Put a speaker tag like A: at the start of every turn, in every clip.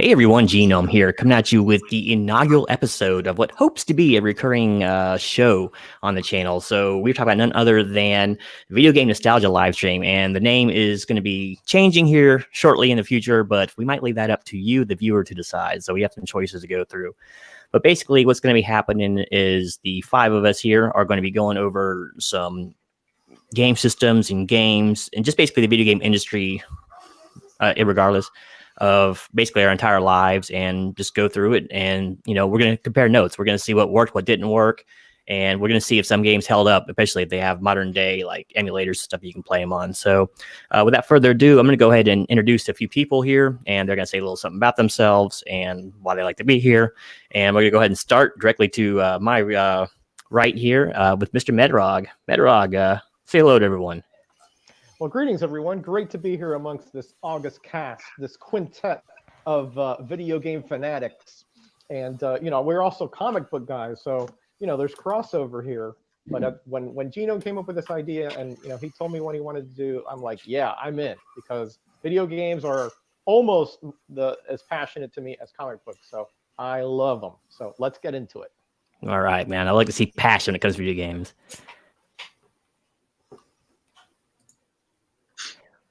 A: Hey everyone, Genome here, coming at you with the inaugural episode of what hopes to be a recurring show on the channel. So we're talking about none other than video game nostalgia live stream, and the name is going to be changing here shortly in the future, but we might leave that up to you, the viewer, to decide. So we have some choices to go through. But basically, what's going to be happening is the five of us here are going to be going over some game systems and games, and just basically the video game industry, regardless of basically our entire lives, and just go through it. And, you know, we're going to compare notes. We're going to see what worked, what didn't work. And we're going to see if some games held up, especially if they have modern day like emulators and stuff you can play them on. So without further ado, I'm going to go ahead and introduce a few people here, and they're going to say a little something about themselves and why they like to be here. And we're going to go ahead and start directly to my right here with Mr. Medrog. Medrog, say hello to everyone.
B: Well, greetings, everyone. Great to be here amongst this August cast, this quintet of video game fanatics. And, you know, we're also comic book guys, so, you know, there's crossover here. But when Gino came up with this idea and, you know, he told me what he wanted to do, I'm like, yeah, I'm in. Because video games are almost as passionate to me as comic books. So I love them. So let's get into it.
A: All right, man. I like to see passion when it comes to video games.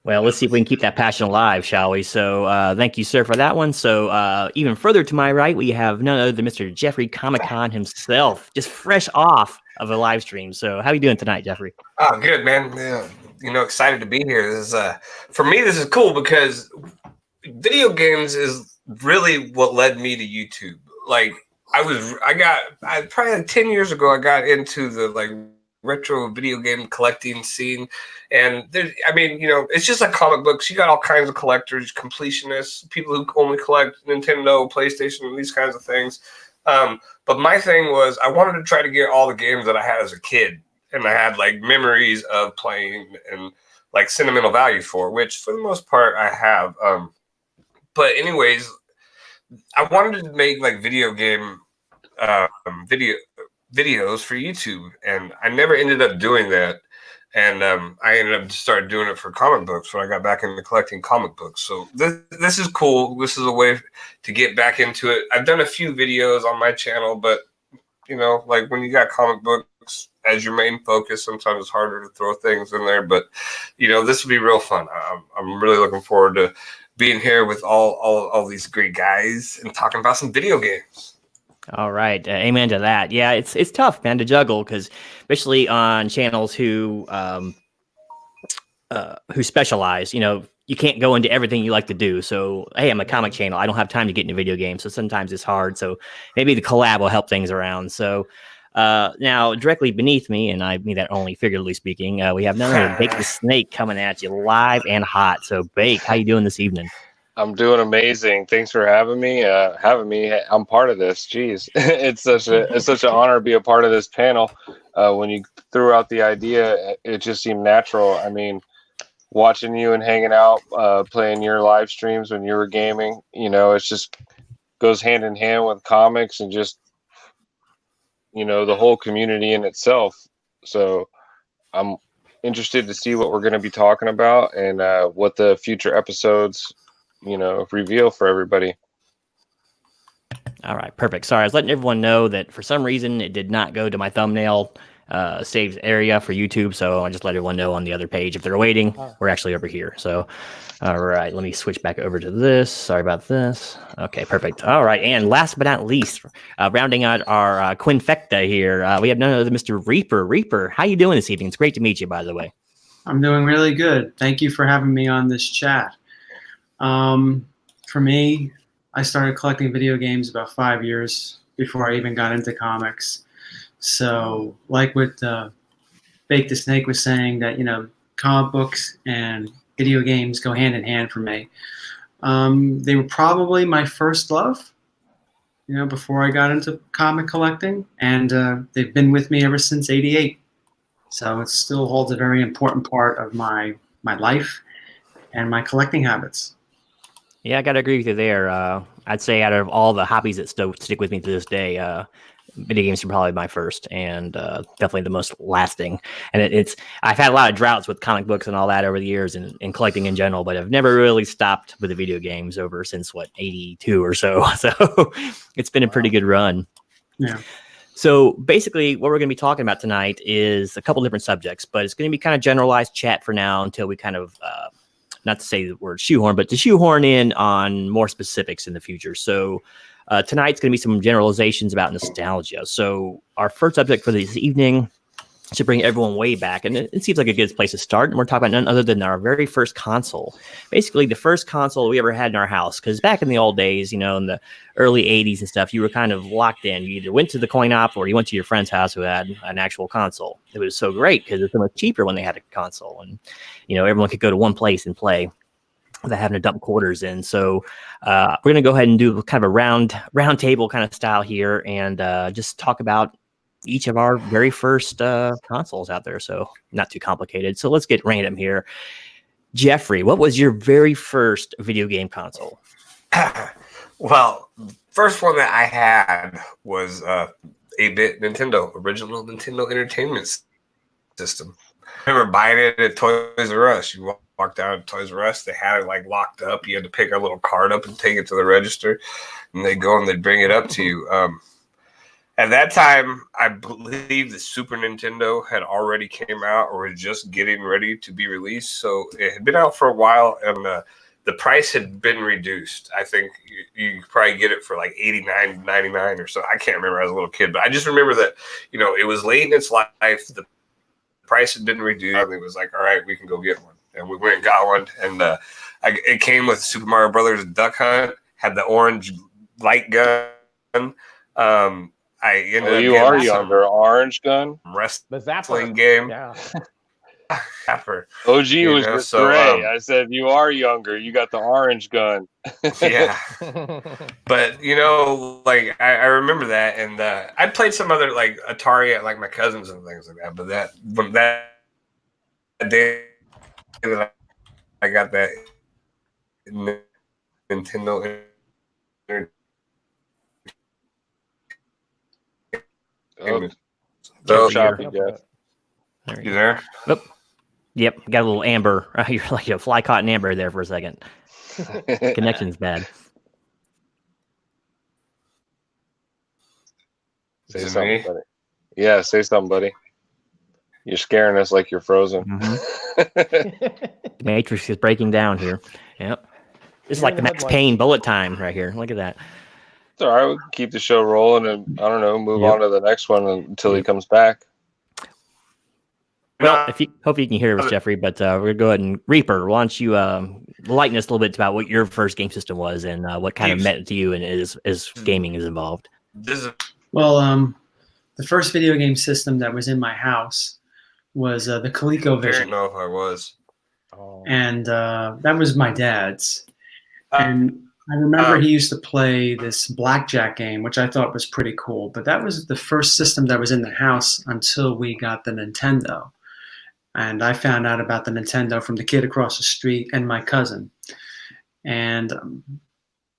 A: Well, let's see if we can keep that passion alive, shall we? So thank you, sir, for that one. So even further to my right, we have none other than Mr. Jeffrey Comic-Con himself, just fresh off of a live stream. So how are you doing tonight, Jeffrey?
C: Oh, good, man. Yeah, you know, excited to be here. This is for me, this is cool because video games is really what led me to YouTube. Like I probably 10 years ago, I got into the like retro video game collecting scene. And there, I mean, you know, it's just like comic books. You got all kinds of collectors, completionists, people who only collect Nintendo, PlayStation, these kinds of things. But my thing was I wanted to try to get all the games that I had as a kid. And I had like memories of playing and like sentimental value for, which for the most part I have. But anyways, I wanted to make like video game videos for YouTube, and I never ended up doing that. And I ended up started doing it for comic books when I got back into collecting comic books. So this is cool. This is a way to get back into it. I've done a few videos on my channel, but you know, like when you got comic books as your main focus, sometimes it's harder to throw things in there. But you know, this will be real fun. I'm really looking forward to being here with all these great guys and talking about some video games.
A: All right, amen to that. Yeah, it's tough, man, to juggle, because especially on channels who specialize, you know, you can't go into everything you like to do. So, hey, I'm a comic channel. I don't have time to get into video games, so sometimes it's hard. So maybe the collab will help things around. So now, directly beneath me, and I mean that only figuratively speaking, we have none other than Bake the Snake coming at you live and hot. So, Bake, how you doing this evening?
D: I'm doing amazing. Thanks for having me. I'm part of this. Jeez, it's such an honor to be a part of this panel. When you threw out the idea, it just seemed natural. I mean, watching you and hanging out, playing your live streams when you were gaming, you know, it's just goes hand in hand with comics and just, you know, the whole community in itself. So I'm interested to see what we're going to be talking about and what the future episodes, you know, reveal for everybody.
A: All right, perfect. Sorry, I was letting everyone know that for some reason it did not go to my thumbnail saved area for YouTube, so I just let everyone know on the other page. If they're waiting, we're actually over here. So, all right, let me switch back over to this. Sorry about this. Okay, perfect. All right, and last but not least, rounding out our quinfecta here, we have none other than Mr. Reaper. Reaper, how you doing this evening? It's great to meet you, by the way.
E: I'm doing really good. Thank you for having me on this chat. For me, I started collecting video games about 5 years before I even got into comics. So like what Bake the Snake was saying, that, you know, comic books and video games go hand in hand for me. They were probably my first love, you know, before I got into comic collecting, and they've been with me ever since '88. So it still holds a very important part of my life and my collecting habits.
A: Yeah, I got to agree with you there. I'd say out of all the hobbies that still stick with me to this day, video games are probably my first, and definitely the most lasting. And I've had a lot of droughts with comic books and all that over the years, and collecting in general, but I've never really stopped with the video games over since what, 82 or so. So it's been a pretty good run.
E: Yeah.
A: So basically, what we're going to be talking about tonight is a couple different subjects, but it's going to be kind of generalized chat for now until we kind of, not to say the word shoehorn, but to shoehorn in on more specifics in the future. So tonight's going to be some generalizations about nostalgia. So our first subject for this evening to bring everyone way back, and it seems like a good place to start. And we're talking about none other than our very first console, basically the first console we ever had in our house. Because back in the old days, in the early 80s and stuff, you were kind of locked in. You either went to the coin op or you went to your friend's house who had an actual console. It was so great because it was so much cheaper when they had a console, and everyone could go to one place and play without having to dump quarters in. So we're going to go ahead and do kind of a round table kind of style here, and just talk about each of our very first consoles out there. So not too complicated. So let's get random here. Jeffrey, what was your very first video game console?
C: Well, first one that I had was 8-bit Nintendo, original Nintendo Entertainment System. I remember buying it at Toys R Us. You walked down to Toys R Us, they had it like locked up. You had to pick a little card up and take it to the register, and they'd go and they'd bring it up to you. At that time, I believe the Super Nintendo had already came out or was just getting ready to be released. So it had been out for a while, and the price had been reduced. I think you could probably get it for like $89.99 or so. I can't remember. I was a little kid, but I just remember that, it was late in its life. The price had been reduced. And it was like, all right, we can go get one. And we went and got one. And it came with Super Mario Brothers Duck Hunt, had the orange light gun. I ended up
D: you are younger. Orange gun?
C: Wrestling
B: The Zapper
C: game.
B: Yeah.
C: Zapper.
D: OG was just gray. I said, you are younger. You got the orange gun.
C: Yeah. But, I remember that. And I played some other, like, Atari at, like, my cousins and things like that. But when that day that I got that Nintendo You there?
A: Oh, yep, got a little amber. You're like a fly caught in amber there for a second. Connection's bad.
D: Say something, buddy. Yeah, say something, buddy. You're scaring us like you're frozen.
A: The Matrix is breaking down here. Yep. This is like the Max Payne bullet time right here. Look at that.
D: It's all right. We can keep the show rolling and, I don't know, move on to the next one until he comes back.
A: Well, hopefully you can hear us, Jeffrey, but we're going to go ahead and Reaper, why don't you lighten us a little bit about what your first game system was and what kind of meant to you and as gaming is involved.
E: Well, the first video game system that was in my house was the ColecoVision.
C: I don't know if I was.
E: And that was my dad's. And I remember he used to play this blackjack game, which I thought was pretty cool. But that was the first system that was in the house until we got the Nintendo. And I found out about the Nintendo from the kid across the street and my cousin. And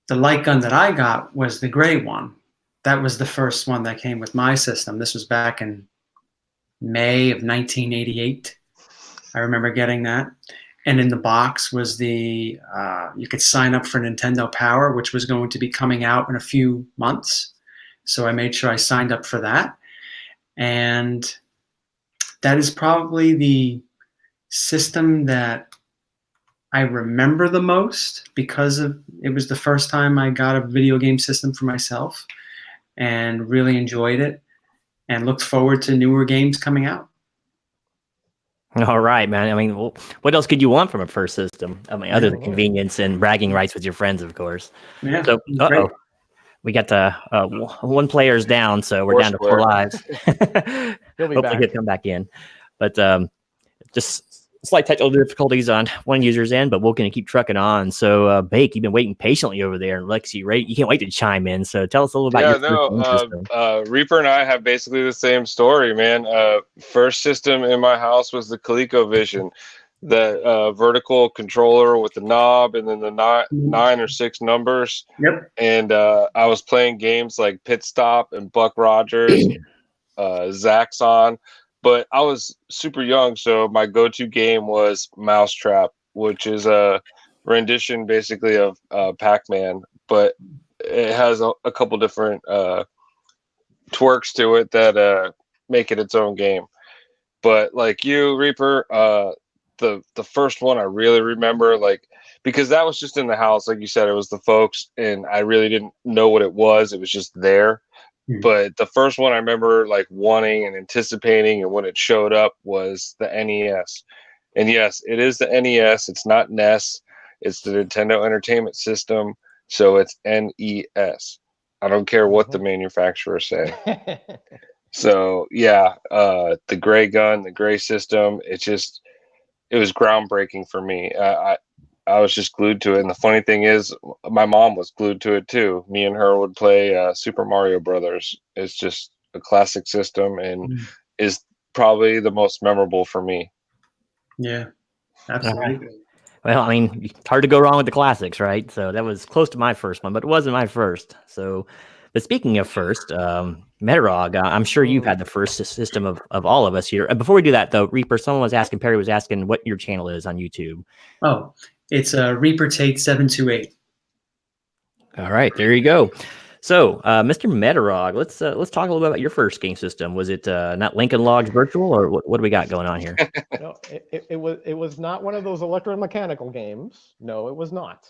E: the light gun that I got was the gray one. That was the first one that came with my system. This was back in May of 1988. I remember getting that. And in the box was the, you could sign up for Nintendo Power, which was going to be coming out in a few months. So I made sure I signed up for that. And that is probably the system that I remember the most because it was the first time I got a video game system for myself and really enjoyed it and looked forward to newer games coming out.
A: All right, man. I mean, what else could you want from a first system? I mean, other than convenience and bragging rights with your friends, of course.
E: Yeah,
A: so, we got one player's down, so we're down to 4 lives. Hopefully he'll come back in. But just slight technical difficulties on one user's end, but we're going to keep trucking on. So, Bake, you've been waiting patiently over there, and Lexi, right? You can't wait to chime in. So, tell us a little about your
D: Reaper and I have basically the same story, man. First system in my house was the ColecoVision. that vertical controller with the knob and then the nine or six numbers.
E: Yep.
D: And I was playing games like Pit Stop and Buck Rogers, Zaxxon, but I was super young, so my go-to game was Mousetrap, which is a rendition basically of Pac-Man, but it has a couple different twerks to it that make it its own game. But like you, Reaper, the first one I really remember, like, because that was just in the house, like you said, it was the folks, and I really didn't know what it was. It was just there. But the first one I remember like wanting and anticipating, and when it showed up was the NES. And yes, it is the NES. It's not NES. It's the Nintendo Entertainment System. So it's NES. I don't care what the manufacturers say. So yeah, the gray gun, the gray system, it was groundbreaking for me. I was just glued to it. And the funny thing is, my mom was glued to it too. Me and her would play Super Mario Brothers. It's just a classic system and is probably the most memorable for me.
E: Yeah, absolutely.
A: Well, I mean, it's hard to go wrong with the classics, right? So that was close to my first one, but it wasn't my first. So, but speaking of first, Metarog, I'm sure you've had the first system of all of us here. And before we do that, though, Reaper, Perry was asking what your channel is on YouTube.
E: Oh, it's Reaper Tate 728.
A: All right, there you go. So, Mr. Metarog, let's talk a little bit about your first game system. Was it not Lincoln Logs Virtual, or what do we got going on here?
B: No, it was not one of those electromechanical games. No, it was not.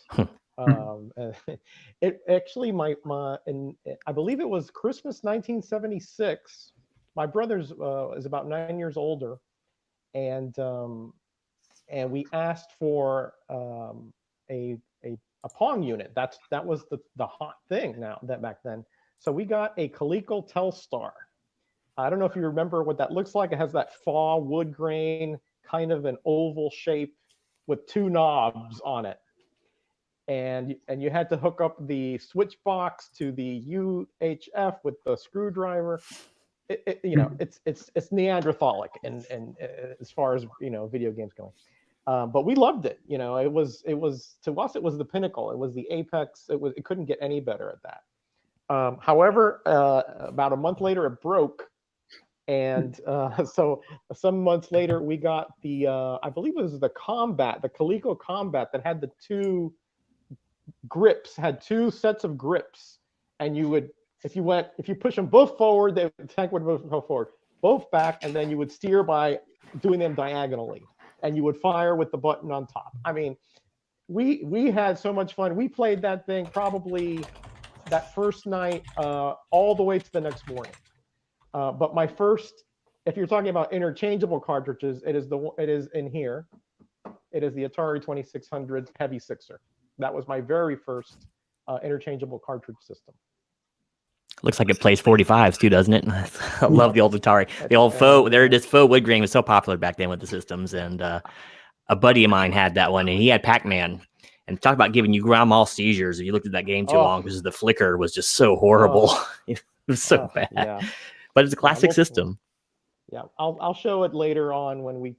B: It actually I believe it was Christmas 1976. My brother's is about 9 years older, and we asked for a Pong unit. That was the hot thing back then. So we got a Coleco Telstar. I don't know if you remember what that looks like. It has that faux wood grain, kind of an oval shape with two knobs on it. And you had to hook up the switch box to the UHF with the screwdriver. It's Neanderthalic and as far as video games going. But we loved it. It was to us, it was the pinnacle. It was the apex. It couldn't get any better at that. However, about a month later, it broke. And so some months later, we got the, I believe it was the Coleco Combat that had the two grips, had two sets of grips. And you would, if you push them both forward, the tank would go forward, both back, and then you would steer by doing them diagonally. And you would fire with the button on top. I mean, we had so much fun. We played that thing probably that first night all the way to the next morning. But my first, if you're talking about interchangeable cartridges, it is in here. It is the Atari 2600 Heavy Sixer. That was my very first interchangeable cartridge system.
A: Looks like it plays 45s too, doesn't it? I love the old Atari. The old faux wood grain was so popular back then with the systems. And a buddy of mine had that one, and he had Pac-Man. And talk about giving you grand mal seizures if you looked at that game too long, because the flicker was just so horrible. It was so bad.
B: Yeah.
A: But it's a classic system.
B: Yeah, I'll show it later on when we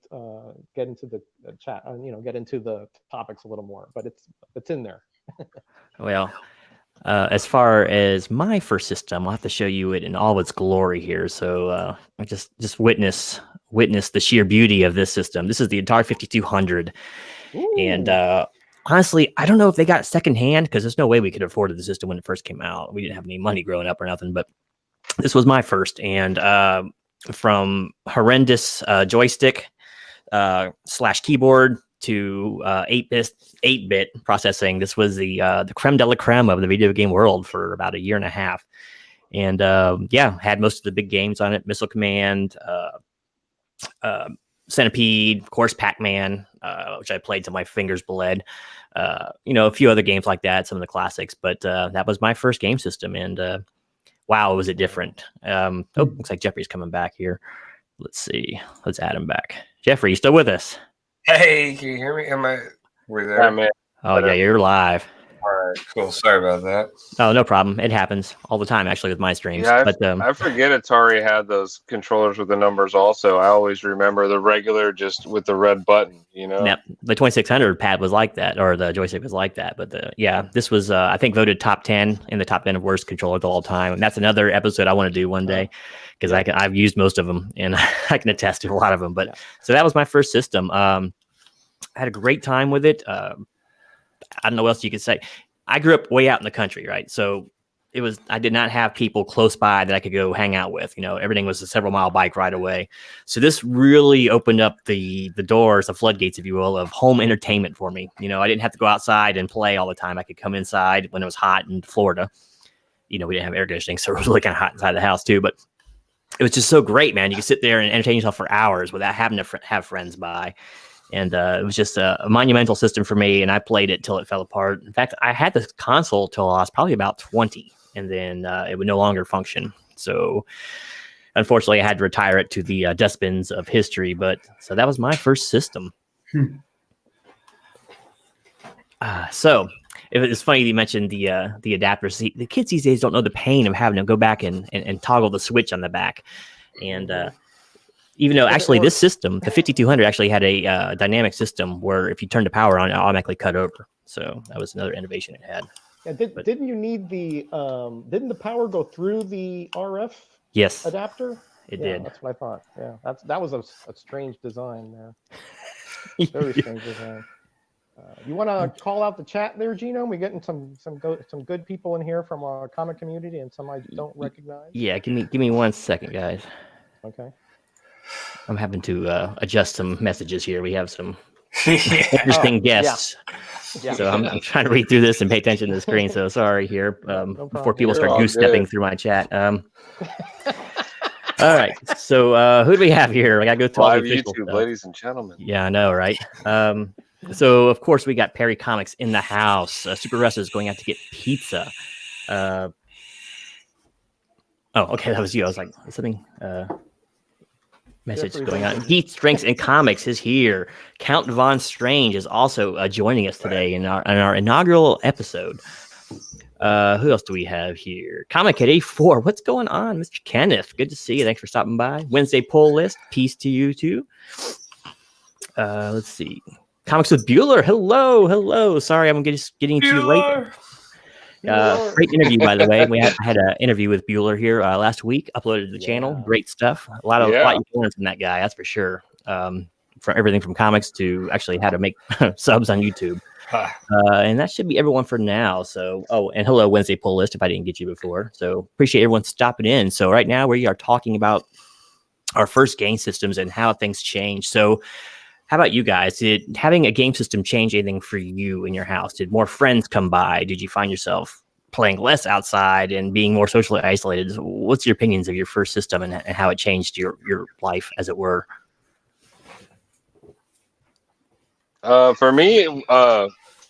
B: get into the chat, get into the topics a little more. But it's in there.
A: Well. As far as my first system, I'll have to show you it in all its glory here. So just witness the sheer beauty of this system. This is the Atari 5200. Ooh. And honestly, I don't know if they got it secondhand, because there's no way we could afford the system when it first came out. We didn't have any money growing up or nothing, but this was my first. And from horrendous joystick / keyboard to 8-bit processing, this was the creme de la creme of the video game world for about a year and a half. And had most of the big games on it: Missile Command, Centipede, of course, Pac-Man, which I played till my fingers bled. A few other games like that, some of the classics. But that was my first game system, and wow, was it different. Looks like Jeffrey's coming back here. Let's see. Let's add him back. Jeffrey, you still with us?
C: Hey, can you hear me? We're there?
D: Yeah, man.
A: Oh, yeah, you're live.
C: All right, cool. Sorry about that.
A: Oh, no problem. It happens all the time, actually, with my streams.
D: Yeah,
A: But
D: I forget Atari had those controllers with the numbers also. I always remember the regular just with the red button, you know?
A: yeah, the 2600 pad was like that, or the joystick was like that. But this was, I think, voted top 10 in the top 10 of worst controllers of all time. And that's another episode I want to do one day, because I've used most of them, and I can attest to a lot of them. But so that was my first system. I had a great time with it. I don't know what else you could say. I grew up way out in the country, right? So I did not have people close by that I could go hang out with. Everything was a several mile bike ride away. So this really opened up the doors, the floodgates, if you will, of home entertainment for me. I didn't have to go outside and play all the time. I could come inside when it was hot in Florida. We didn't have air conditioning, so it was really kind of hot inside the house too. But it was just so great, man. You could sit there and entertain yourself for hours without having to have friends by. And it was just a monumental system for me, and I played it till it fell apart. In fact, I had this console till I was probably about 20, and then it would no longer function. So unfortunately, I had to retire it to the dustbins of history. But so that was my first system. So it was funny you mentioned the adapters. See, the kids these days don't know the pain of having to go back and toggle the switch on the back. And even though actually this system, the 5200, actually had a dynamic system where if you turn the power on, it automatically cut over. So that was another innovation it had.
B: Yeah, didn't you need didn't the power go through the RF
A: Yes,
B: adapter?
A: it did.
B: That's what I thought. Yeah, that was a strange design there. Very strange design. You want to call out the chat there, Gino? We're getting some good people in here from our comic community, and some I don't recognize.
A: Yeah, give me 1 second, guys.
B: Okay.
A: I'm having to adjust some messages here. We have some interesting guests. Yeah. So I'm trying to read through this and pay attention to the screen. So sorry here before people start goose-stepping through my chat. All right. So who do we have here? I got to go to all the official
D: YouTube,
A: stuff.
D: ladies and gentlemen.
A: Yeah, I know, right? So of course we got Perry Comics in the house. Super Russ is going out to get pizza. Oh, okay, that was you. I was like, something. Message going on. Geeks, Drinks, and Comics is here. Count Von Strange is also joining us today in our inaugural episode. Who else do we have here? Comic at A4. What's going on, Mr. Kenneth? Good to see you. Thanks for stopping by. Wednesday poll list. Peace to you too. Let's see. Comics with Bueller. Hello. Sorry, I'm getting to you late. Great interview, by the way. I had an interview with Bueller here last week, uploaded to the channel. Great stuff. A lot you can learn from that guy, that's for sure. From everything from comics to actually how to make subs on YouTube. And that should be everyone for now. So, and hello, Wednesday poll list, if I didn't get you before. So appreciate everyone stopping in. So right now we are talking about our first game systems and how things change. So how about you guys? Did having a game system change anything for you in your house? Did more friends come by? Did you find yourself playing less outside and being more socially isolated? What's your opinions of your first system and how it changed your life, as it were?
D: For me,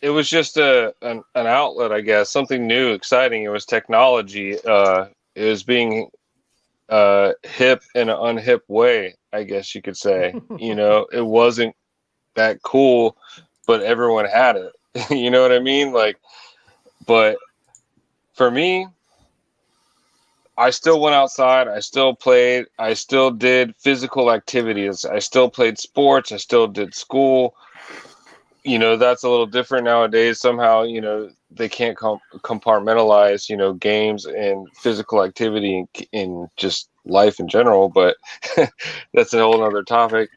D: it was just an outlet, I guess, something new, exciting. It was technology. It was being hip in an unhip way, I guess you could say. It wasn't that cool, but everyone had it. You know what I mean? But for me, I still went outside. I still played. I still did physical activities. I still played sports. I still did school. That's a little different nowadays. Somehow, they can't compartmentalize, games and physical activity in just life in general. But that's a whole other topic.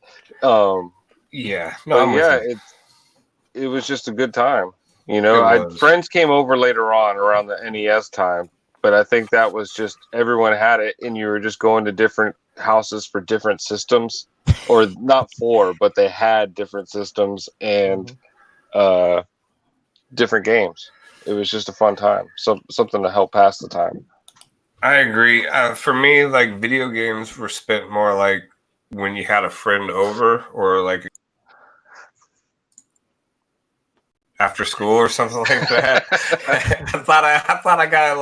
C: Yeah.
D: It was just a good time. Friends came over later on around the NES time, but I think that was just everyone had it, and you were just going to different houses for different systems, or not for, but they had different systems and different games. It was just a fun time, something to help pass the time.
C: I agree. For me, video games were spent more when you had a friend over, or after school or something like that. I thought I got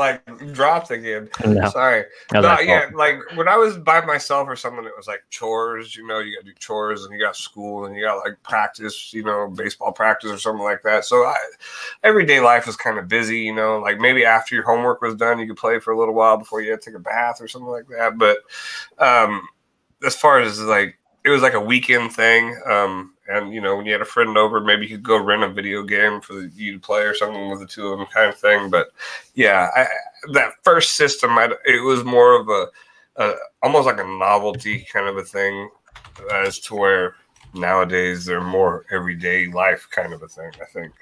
C: dropped again.
A: No.
C: Sorry.
A: That was
C: No,
A: my
C: yeah,
A: fault.
C: like when I was by myself or something, it was like chores. You got to do chores, and you got school, and you got like practice. Baseball practice or something like that. So everyday life was kind of busy. Like maybe after your homework was done, you could play for a little while before you had to take a bath or something like that. But as far as like, it was like a weekend thing. And when you had a friend over, maybe you could go rent a video game for you to play or something with the two of them, kind of thing. But yeah, that first system, it was more of a almost like a novelty kind of a thing, as to where nowadays they're more everyday life kind of a thing, I think.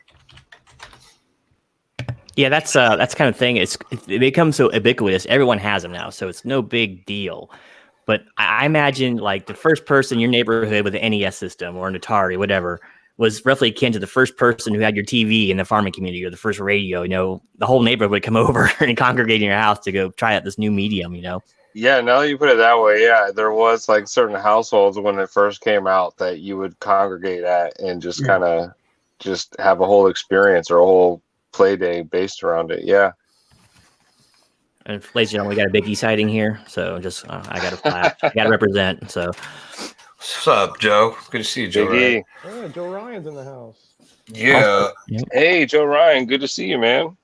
A: Yeah, that's kind of thing. It becomes so ubiquitous. Everyone has them now, so it's no big deal. But I imagine like the first person in your neighborhood with an NES system or an Atari, whatever, was roughly akin to the first person who had your TV in the farming community or the first radio. The whole neighborhood would come over and congregate in your house to go try out this new medium.
D: Yeah, now that you put it that way, yeah, there was like certain households when it first came out that you would congregate at and just kind of just have a whole experience or a whole play day based around it. Yeah.
A: And ladies and gentlemen, we got a Big E sighting here, so just I got to flash, I got to represent. So,
C: what's up, Joe? Good to see you, Joe.
D: Big E.
B: Yeah, Joe Ryan's in the house.
C: Yeah.
D: Hey, Joe Ryan, good to see you, man.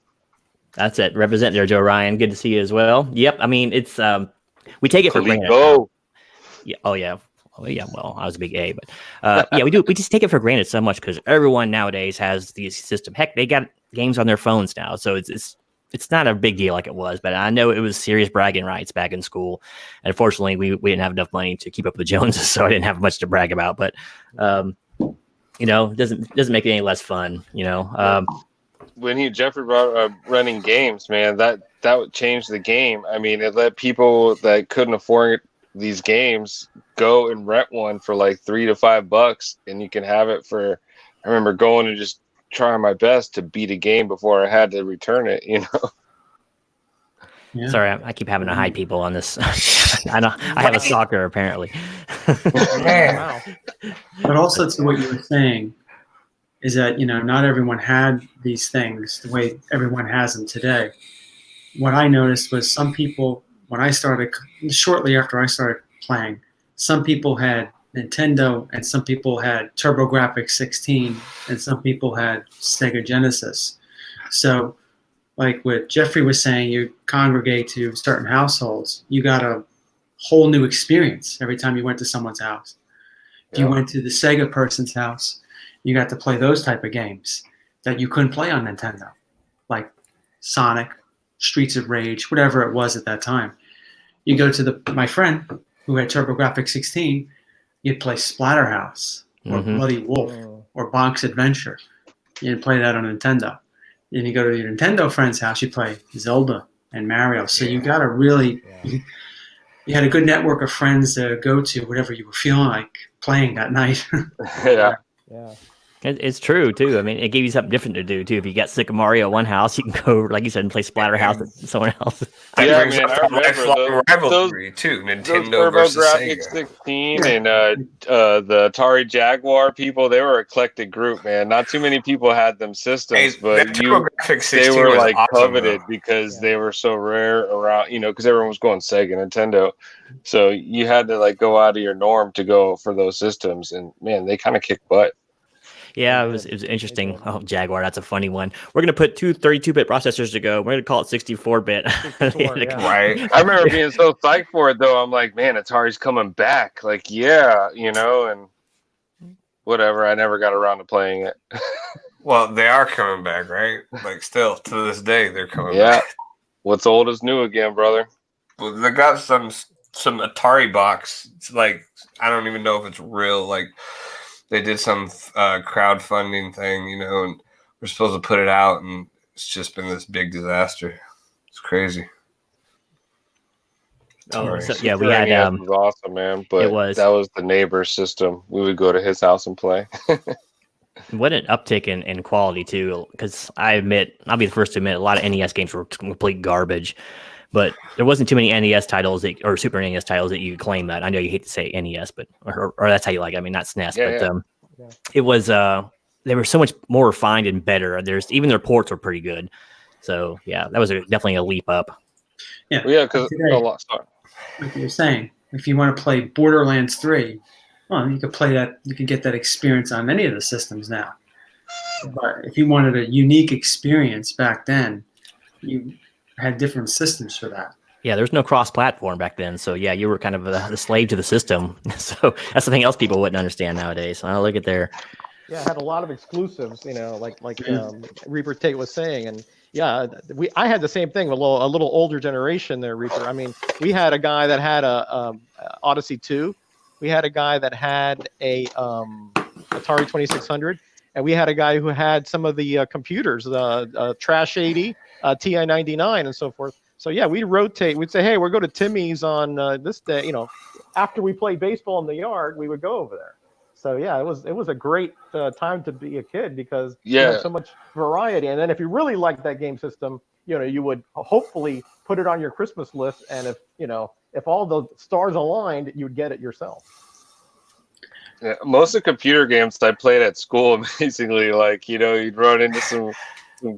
A: That's it. Represent there, Joe Ryan. Good to see you as well. Yep. I mean, it's we take it for granted. Yeah. Oh yeah. Oh yeah. Well, I was a big A, but yeah, we do. We just take it for granted so much because everyone nowadays has these systems. Heck, they got games on their phones now, so it's not a big deal like it was. But I know it was serious bragging rights back in school. And unfortunately, we didn't have enough money to keep up with the Joneses, so I didn't have much to brag about. But it doesn't make it any less fun.
D: When Jeffrey brought running games, man, that would change the game. I mean, it let people that couldn't afford these games go and rent one for like $3 to $5, and you can have it for. I remember going and just trying my best to beat a game before I had to return it.
E: Yeah.
A: Sorry, I keep having to hide people on this. I know I have a stalker apparently.
B: Wow.
E: But also to what you were saying is that, not everyone had these things the way everyone has them today. What I noticed was some people, shortly after I started playing, some people had Nintendo and some people had TurboGrafx 16 and some people had Sega Genesis. So like what Jeffrey was saying, you congregate to certain households, you got a whole new experience every time you went to someone's house. If you went to the Sega person's house, you got to play those type of games that you couldn't play on Nintendo, like Sonic, Streets of Rage, whatever it was at that time. You go to my friend who had TurboGrafx 16, you'd play Splatterhouse or Bloody Wolf or Bonk's Adventure. You'd play that on Nintendo. Then you go to your Nintendo friend's house, you play Zelda and Mario. So you got to really, you had a good network of friends to go to, whatever you were feeling like playing that night.
D: Yeah.
A: It's true too. I mean, it gave you something different to do too. If you got sick of Mario at one house, you can go, like you said, and play Splatterhouse at someone else.
D: Yeah, man, I remember
C: rivalry too. Nintendo
D: those
C: versus
D: TurboGrafx
C: Sega.
D: 16 and the Atari Jaguar people. They were an eclectic group, man. Not too many people had them systems, but
C: TurboGrafx 16
D: they were
C: was
D: like
C: awesome,
D: coveted because they were so rare around. Because everyone was going Sega, Nintendo, so you had to like go out of your norm to go for those systems. And man, they kind of kicked butt.
A: Yeah, it was interesting. Oh, Jaguar, that's a funny one. We're going to put two 32-bit processors to go. We're going to call it 64-bit.
C: Right.
D: I remember being so psyched for it, though. I'm like, man, Atari's coming back. Like, yeah, and whatever. I never got around to playing it.
C: Well, they are coming back, right? Like, still, to this day, they're coming
D: Yeah.
C: back.
D: What's old is new again, brother.
C: Well, they got some Atari box. It's like, I don't even know if it's real. Like, they did some crowdfunding thing, and we're supposed to put it out, and it's just been this big disaster. It's crazy.
A: Oh, so,
D: Super
A: we had
D: NES was awesome, man. But that was the neighbor's system. We would go to his house and play.
A: What an uptick in quality too, because I'll be the first to admit, a lot of NES games were complete garbage. But there wasn't too many NES titles or Super NES titles that you could claim that. I know you hate to say NES, but or that's how you like it. I mean, not SNES, it was they were so much more refined and better. Even their ports were pretty good. So yeah, that was definitely a leap up.
E: Yeah,
D: Well, yeah, because
E: today,
D: a lot. Sorry.
E: like you were saying, if you want to play Borderlands 3, well, you could play that. You can get that experience on any of the systems now. But if you wanted a unique experience back then, you had different systems for that.
A: Yeah, there's no cross-platform back then, so yeah, you were kind of the slave to the system. So that's something else people wouldn't understand nowadays. So look at there.
B: Yeah, it had a lot of exclusives, like Reaper Tate was saying, and yeah, I had the same thing with a little older generation there, Reaper. I mean, we had a guy that had a Odyssey 2, we had a guy that had a Atari 2600, and we had a guy who had some of the computers, the Trash 80, TI 99, and so forth. So yeah, we'd rotate. We'd say, hey, we'll go to Timmy's on this day. After we played baseball in the yard, we would go over there. So yeah, it was a great time to be a kid because you had so much variety. And then if you really liked that game system, you would hopefully put it on your Christmas list. And if all the stars aligned, you'd get it yourself.
D: Yeah, most of the computer games I played at school, amazingly, you'd run into some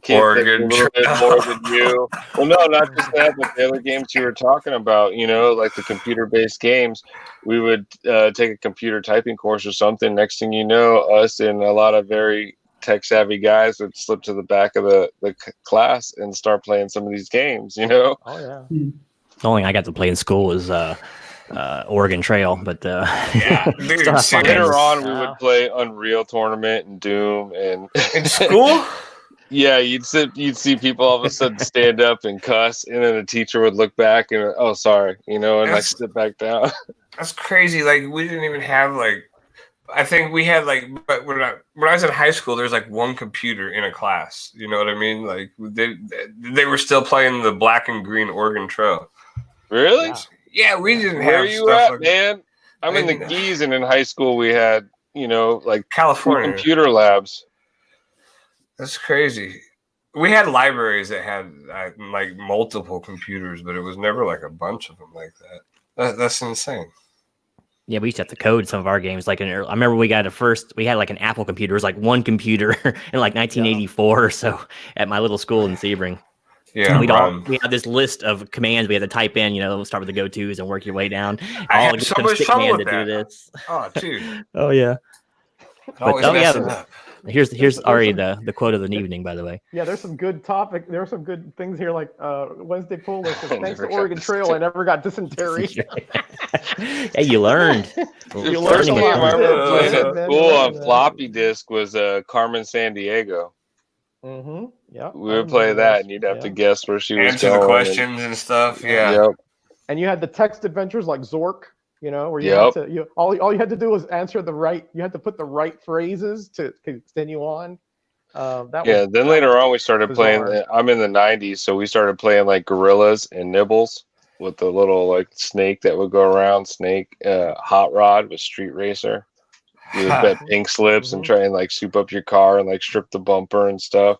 D: kids that were a little bit more than you. Well, no, not just that, but the other games you were talking about, like the computer-based games. We would take a computer typing course or something. Next thing you know, us and a lot of very tech-savvy guys would slip to the back of the class and start playing some of these games,
B: Oh, yeah.
A: The only thing I got to play in school was Oregon Trail, but
C: yeah, dude,
D: later on we would play Unreal Tournament and Doom and
C: in school.
D: Yeah, you'd see people all of a sudden stand up and cuss, and then the teacher would look back and sorry, and sit back down.
C: That's crazy. Like we didn't even have I think we had but when I was in high school, there's one computer in a class. You know what I mean? Like they were still playing the black and green Oregon Trail.
D: Really?
C: Yeah, we didn't have.
D: Where are you at, man? I'm in the Keys, and in high school we had
C: California
D: computer labs.
C: That's crazy. We had libraries that had multiple computers, but it was never a bunch of them like that. That's insane.
A: Yeah, we used to have to code some of our games. I remember we had an Apple computer. It was one computer in 1984 or so at my little school in Sebring.
C: Yeah,
A: we had this list of commands we had to type in. Start with the go-tos and work your way down.
C: I had so much fun with that.
A: Do this.
C: Oh, dude.
A: Oh yeah.
C: Up.
A: Here's already the quote of the evening, by the way.
B: Yeah, there's some good topic. There are some good things here, like Wednesday Pool list. Thanks to Oregon Trail, I never got dysentery.
A: Hey, you learned.
B: You learned a lot.
D: I remember playing at school on floppy disk was Carmen Sandiego.
B: Mm-hmm. Yeah.
D: We would play that, and you'd have to guess where she was
C: answer
D: going.
C: The questions and stuff. Yeah.
D: Yep.
B: And you had the text adventures like Zork. Where you had to, all you had to do was answer you had to put the right phrases to continue on.
D: Then later on we started playing. I'm in the 90s, so we started playing Gorillas and Nibbles with the little snake that would go around. Hot Rod with Street Racer. You would bet pink slips and try and soup up your car and strip the bumper and stuff.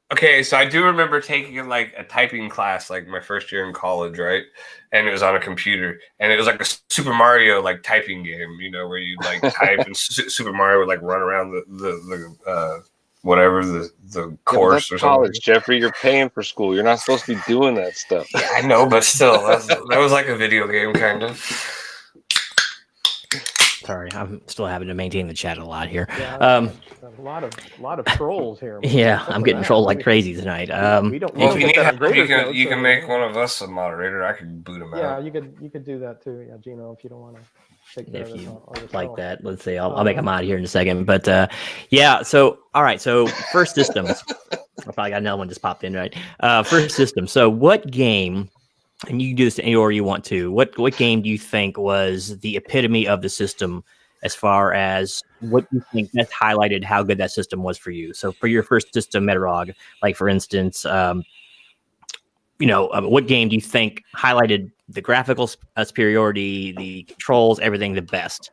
C: Okay, so I do remember taking a typing class my first year in college, right? And it was on a computer, and it was a Super Mario typing game, where you type and Super Mario would run around the whatever the course or something.
D: College, Jeffrey, you're paying for school. You're not supposed to be doing that stuff.
C: Yeah, I know, but still, that was a video game kind of.
A: Sorry, I'm still having to maintain the chat a lot here.
B: Yeah, a lot of trolls here.
A: Yeah, I'm getting trolled like crazy tonight.
B: We don't
C: you can make one of us a moderator. I could boot him out.
B: Yeah, you could do that too. Yeah, Gino, if you don't want to take care of this on
A: like that. Let's see. I'll make them out here in a second. But yeah. So all right. So first systems. I probably got another one just popped in, right? First system. So what game? And you can do this any order you want to. What game do you think was the epitome of the system as far as what you think best highlighted how good that system was for you? So for your first system, Metarog, for instance, what game do you think highlighted the graphical superiority, the controls, everything the best?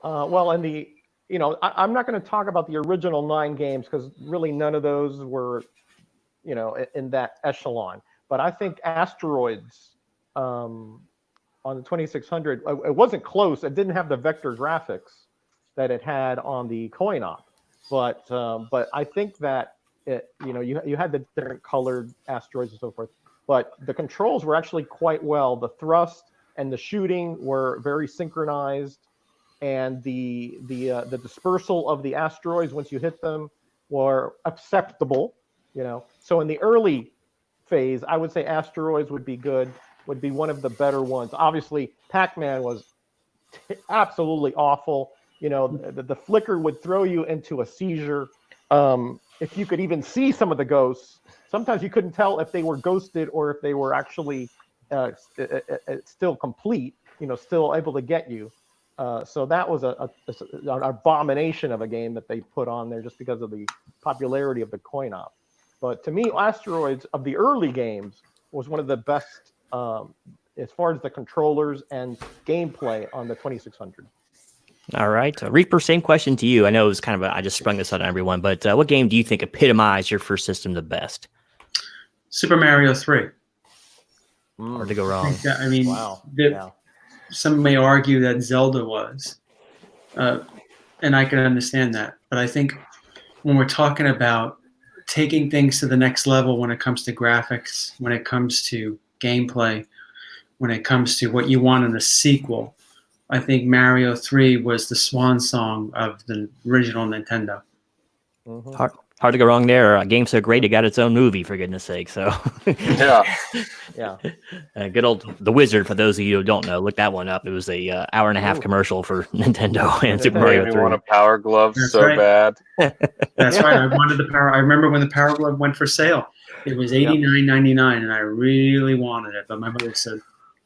B: Well, and I'm not going to talk about the original 9 games because really none of those were, in that echelon. But I think Asteroids on the 2600, it wasn't close. It didn't have the vector graphics that it had on the coin-op. But I think that you had the different colored asteroids and so forth. but the controls were actually quite well. The thrust and the shooting were very synchronized, and the dispersal of the asteroids once you hit them were acceptable. So in the early phase, I would say asteroids would be good, would be one of the better ones. Obviously, Pac-Man was absolutely awful. The flicker would throw you into a seizure. If you could even see some of the ghosts, sometimes you couldn't tell if they were ghosted or if they were actually still complete, still able to get you. So that was an abomination of a game that they put on there just because of the popularity of the coin-op. But to me, Asteroids of the early games was one of the best as far as the controllers and gameplay on the 2600.
A: All right. Reaper, same question to you. I know it was kind of I just sprung this on everyone, but what game do you think epitomized your first system the best?
E: Super Mario 3.
A: Hard to go wrong.
E: I mean,
B: Wow.
E: Some may argue that Zelda was, and I can understand that. But I think when we're talking about taking things to the next level when it comes to graphics, when it comes to gameplay, when it comes to what you want in a sequel, I think Mario 3 was the swan song of the original Nintendo.
B: Mm-hmm.
A: Hard to go wrong there. A game so great it got its own movie, for goodness sake. So
B: Yeah.
A: Good old The Wizard, for those of you who don't know, look that one up. It was a hour and a half commercial for Nintendo and Super Mario 3.
D: You want a Power Glove so bad.
E: That's right. I wanted the Power. I remember when the Power Glove went for sale. It was $89.99, and I really wanted it, but my mother said,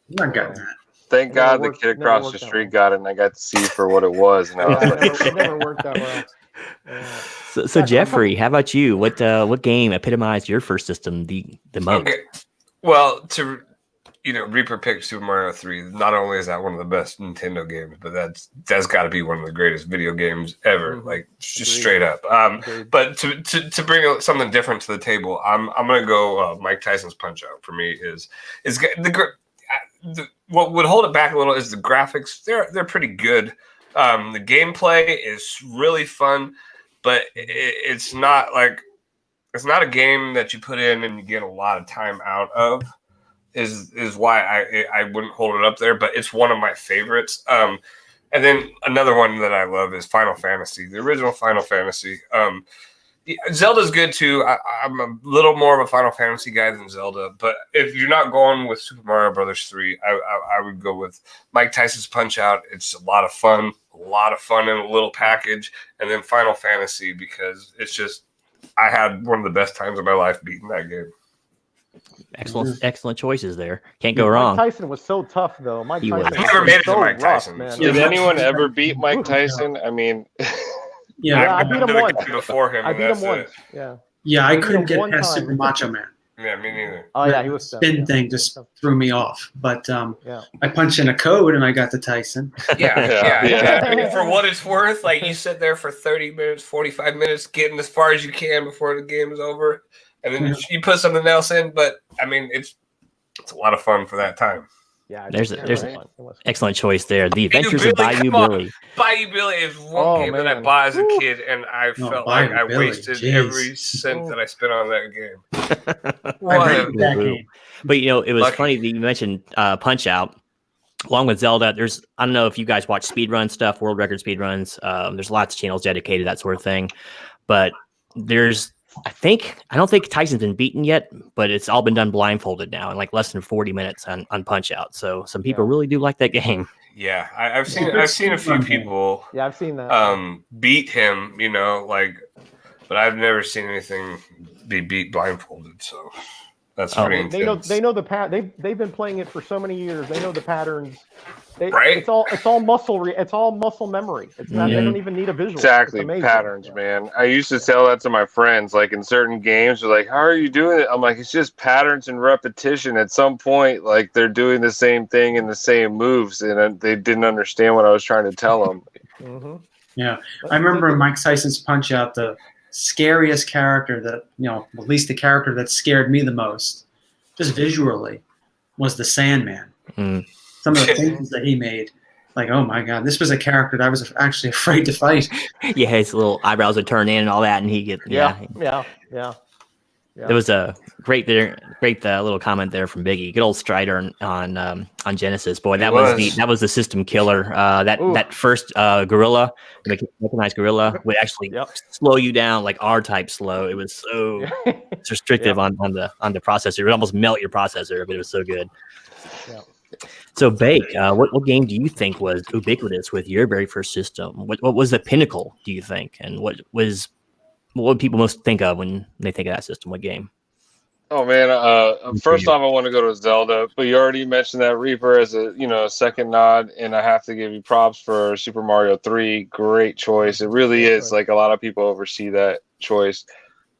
E: "I'm not getting that."
D: Thank God the kid across the street got it, and I got to see for what it was. And I was like,
B: it never worked that well. Yeah.
A: So Jeffrey, how about you? What game epitomized your first system the most?
C: Okay. Well, Reaper picked Super Mario 3. Not only is that one of the best Nintendo games, but that's got to be one of the greatest video games ever.
B: Mm-hmm.
C: Like just straight up. But to bring something different to the table, I'm gonna go Mike Tyson's Punch Out. For me is what would hold it back a little is the graphics. They're pretty good. The gameplay is really fun, but it's not a game that you put in and you get a lot of time out of. Is why I wouldn't hold it up there, but it's one of my favorites. And then another one that I love is Final Fantasy, the original Final Fantasy. Zelda's good too. I'm a little more of a Final Fantasy guy than Zelda, but if you're not going with Super Mario Brothers 3, I would go with Mike Tyson's Punch Out. It's a lot of fun in a little package, and then Final Fantasy because it's just I had one of the best times of my life beating that game.
A: Excellent choices there. Can't go wrong.
B: Mike Tyson was so tough, though. Mike Tyson.
C: I never made it to Mike Tyson.
B: Man.
D: Did anyone ever beat Mike Tyson? I mean,
B: I beat him once.
C: Before him.
B: I beat him once.
E: Yeah, I couldn't get past Super Macho Man.
C: Yeah, me neither.
B: Oh yeah, he was
E: spin thing just threw me off. But I punched in a code and I got to Tyson.
C: Yeah. I mean, for what it's worth, like you sit there for 30 minutes, 45 minutes, getting as far as you can before the game is over, and then you put something else in. But I mean, it's a lot of fun for that time.
B: Yeah,
A: there's an excellent choice there. The Adventures of Bayou Billy.
C: Bayou Billy is one game that I bought as a kid, and I felt like I wasted every cent that I spent on that game.
A: But it was funny that you mentioned Punch Out. Along with Zelda, I don't know if you guys watch speedrun stuff, world record speedruns. There's lots of channels dedicated to that sort of thing. But I don't think Tyson's been beaten yet, but it's all been done blindfolded now in like less than 40 minutes on Punch Out. So some people really do like that game.
C: Yeah, I've seen a few people.
B: Yeah, I've seen that.
C: Beat him, but I've never seen anything be beat blindfolded. So that's pretty intense.
B: They know the they've been playing it for so many years. They know the patterns.
C: Right?
B: It's all muscle. It's all muscle memory. It's not. They don't even need a visual.
D: Exactly, patterns, man. I used to tell that to my friends. Like in certain games, they're like, "How are you doing it?" I'm like, "It's just patterns and repetition." At some point, like they're doing the same thing and the same moves, and they didn't understand what I was trying to tell them.
B: Mm-hmm.
E: Yeah, I remember in Mike Tyson's Punch Out, the scariest character that at least the character that scared me the most, just visually, was the Sandman. Some of the things that he made, like, oh my God, this was a character that I was actually afraid to fight.
A: Yeah, his little eyebrows would turn in and all that, and he get
B: yeah.
A: There was a great little comment there from Biggie. Good old Strider on Genesis. Boy, that was neat. That was the system killer. That first gorilla, mechanized gorilla, would actually slow you down like R-type slow. It was so restrictive on the processor. It would almost melt your processor, but it was so good.
B: Yeah.
A: So, Bake, what game do you think was ubiquitous with your very first system? What was the pinnacle, do you think? And what would people most think of when they think of that system? What game?
D: Oh man! First off, I want to go to Zelda, but you already mentioned that Reaper as a second nod, and I have to give you props for Super Mario 3. Great choice. It really is. Like a lot of people oversee that choice.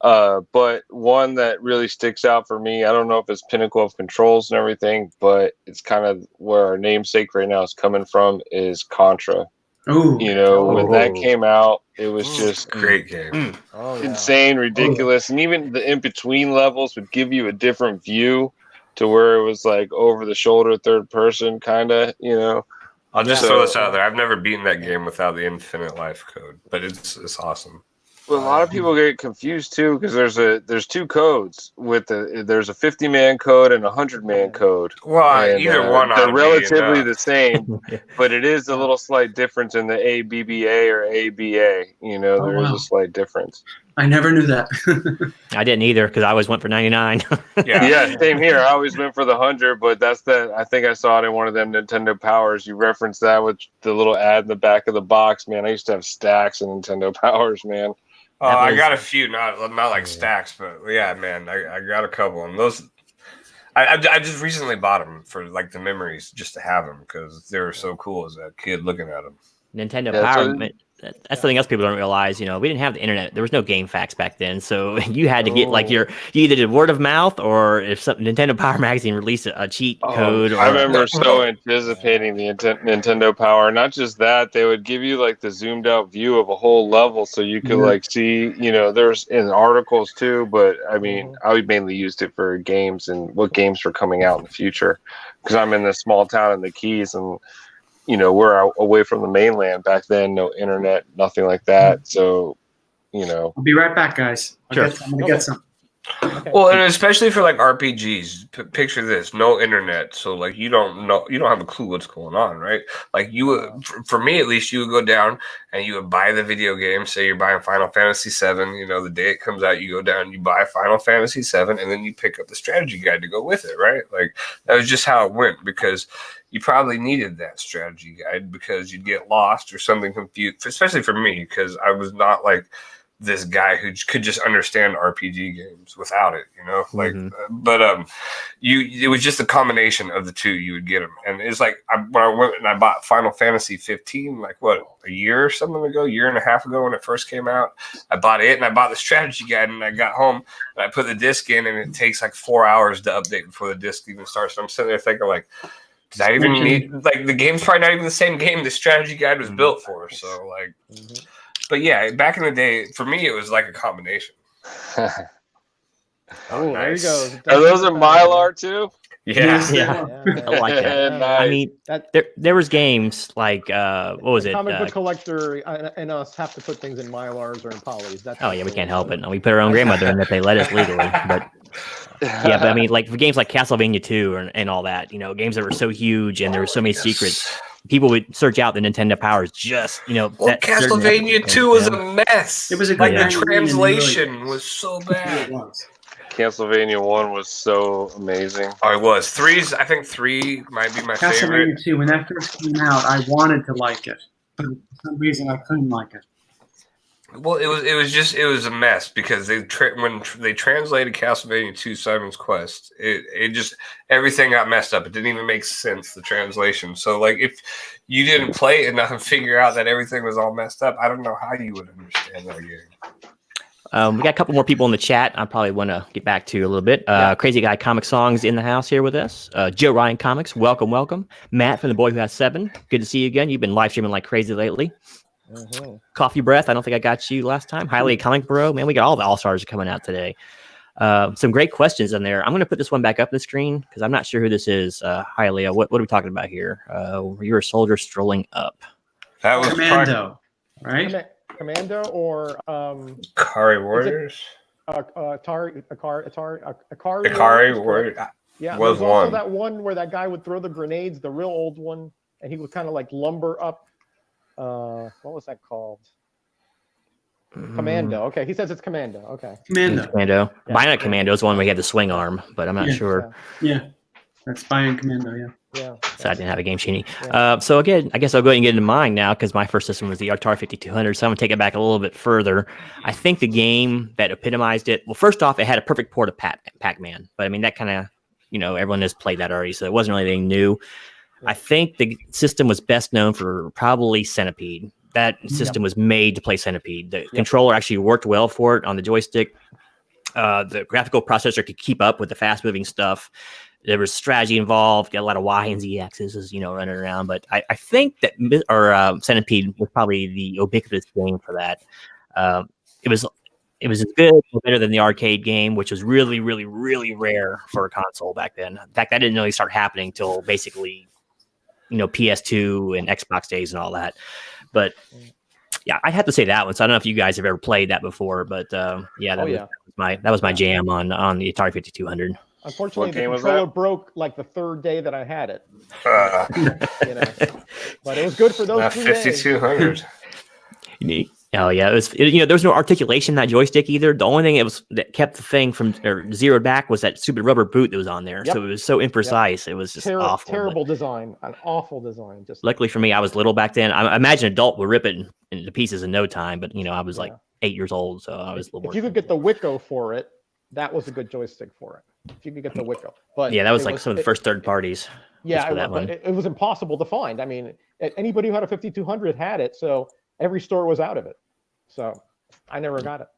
D: But one that really sticks out for me, I don't know if it's pinnacle of controls and everything, but it's kind of where our namesake right now is coming from, is Contra.
E: Ooh.
D: When that came out, it was just
C: great game.
D: Insane, ridiculous, and even the in-between levels would give you a different view to where it was like over the shoulder, third person kind of,
C: I'll just throw this out there. I've never beaten that game without the infinite life code, but it's awesome.
D: Well, a lot of people get confused too because there's two codes there's a 50-man code and a 100-man code.
C: Well, either one
D: they're relatively the same, but it is a little slight difference in the ABBA or ABA. There is a slight difference.
E: I never knew that.
A: I didn't either because I always went for 99.
D: Yeah, same here. I always went for the 100, but I think I saw it in one of them Nintendo Powers. You referenced that with the little ad in the back of the box, man. I used to have stacks of Nintendo Powers, man.
C: I got a few, not like stacks, but yeah, man, I got a couple, and those I just recently bought them for like the memories, just to have them because they were so cool as a kid looking at them.
A: Nintendo Power. That's something else people don't realize. We didn't have the internet. There was no game facts back then, so you had to get like you either did word of mouth or if Nintendo Power magazine released a cheat code.
D: I remember so anticipating the Nintendo Power. Not just that, they would give you like the zoomed out view of a whole level, so you could like see. There's in articles too, but I mean, I mainly used it for games and what games were coming out in the future because I'm in this small town in the Keys and. We're away from the mainland back then, no internet, nothing like that. So,
E: I'll be right back, guys. I'm going to get some.
C: Okay. Well, and especially for like RPGs, picture this: no internet, so like you don't have a clue what's going on, right? Like you would, for me at least, you would go down and you would buy the video game. Say you're buying Final Fantasy VII, the day it comes out, you go down, you buy Final Fantasy VII, and then you pick up the strategy guide to go with it, right? Like that was just how it went because you probably needed that strategy guide because you'd get lost or something confused, especially for me because I was not like this guy who could just understand RPG games without it, but it was just a combination of the two. You would get them, and it's like when I went and I bought Final Fantasy 15, like a year or something ago, year and a half ago when it first came out. I bought it and I bought the strategy guide, and I got home and I put the disc in, and it takes like 4 hours to update before the disc even starts. So I'm sitting there thinking like, did I even need like the game's probably not even the same game the strategy guide was built for? So like. But yeah, back in the day, for me, it was like a combination.
B: Oh, nice. There you go.
D: Are those in Mylar too?
A: Yeah. I like that.
D: Nice.
A: I mean, there was games like what was it?
B: Comic book collector and us have to put things in Mylars or in polys.
A: We can't help it. We put our own grandmother in if they let us legally, but. But I mean, like for games like Castlevania 2 and all that, games that were so huge and there were so many secrets. People would search out the Nintendo Powers just,
C: Castlevania 2 was a mess.
E: It was
C: like the translation was so bad.
D: Castlevania 1 was so amazing.
C: Oh, it was. I think 3 might be my favorite.
E: Castlevania 2, when that first came out, I wanted to like it, but for some reason I couldn't like it.
C: Well, it was a mess because when they translated Castlevania 2 Simon's Quest, it just everything got messed up. It didn't even make sense, the translation. So like if you didn't play it enough and figure out that everything was all messed up, I don't know how you would understand that game.
A: We got a couple more people in the chat I probably want to get back to a little bit. Crazy Guy Comic Songs in the house here with us. Joe Ryan Comics, welcome. Matt from The Boy Who Has 7, good to see you again. You've been live streaming like crazy lately. Coffee Breath, I don't think I got you last time. Highly Comic Bro, man, we got all the all-stars coming out today. Some great questions in there. I'm going to put this one back up the screen because I'm not sure who this is. Hi, Leo. What are we talking about here? You're a soldier strolling up.
C: That was
E: Commando, right?
B: Commando or
C: Kari Warriors?
B: Atari. Yeah,
C: was
B: there's also
C: one.
B: that one where that guy would throw the grenades, the real old one, and he would kind of like lumber up. What was that called? Commando. Okay, he says it's Commando. Okay.
E: Commando.
A: Commando.
B: Yeah.
A: Bionic Commando is the one where he had the swing arm, but I'm not
E: Yeah.
A: sure.
E: Yeah, that's Bionic Commando. Yeah.
B: Yeah.
A: So I didn't have a game genie.
B: Yeah.
A: So again, I guess I'll go ahead and get into mine now because my first system was the Atari 5200. So I'm gonna take it back a little bit further. I think the game that epitomized it. Well, first off, it had a perfect port of Pac-Man, but I mean that kind of, everyone has played that already, so it wasn't really anything new. I think the system was best known for probably Centipede. That system was made to play Centipede. The controller actually worked well for it on the joystick. The graphical processor could keep up with the fast-moving stuff. There was strategy involved, got a lot of Y and Z axes, running around. But I think that Centipede was probably the ubiquitous game for that. It was as good or better than the arcade game, which was really, really, really rare for a console back then. In fact, that didn't really start happening till basically, PS2 and Xbox days and all that. But yeah, I'd have to say that one. So I don't know if you guys have ever played that before, but that was my jam on the Atari 5200.
B: Unfortunately, the controller broke like the third day that I had it. But it was good for those 3 days.
C: 5200.
A: Oh yeah, it was. There was no articulation in that joystick either. The only thing that kept the thing from zeroed back was that stupid rubber boot that was on there. Yep. So it was so imprecise. Yep. It was just awful.
B: Terrible design, an awful design. Just
A: luckily for me, I was little back then. I imagine an adult would rip it into pieces in no time. But I was like 8 years old, so I was a little more.
B: If you could get the Wicco for it, that was a good joystick for it. If you could get the Wicco, but
A: yeah, that was like some of the first third parties.
B: Yeah, it was impossible to find. I mean, anybody who had a 5200 had it, so every store was out of it. So I never got it.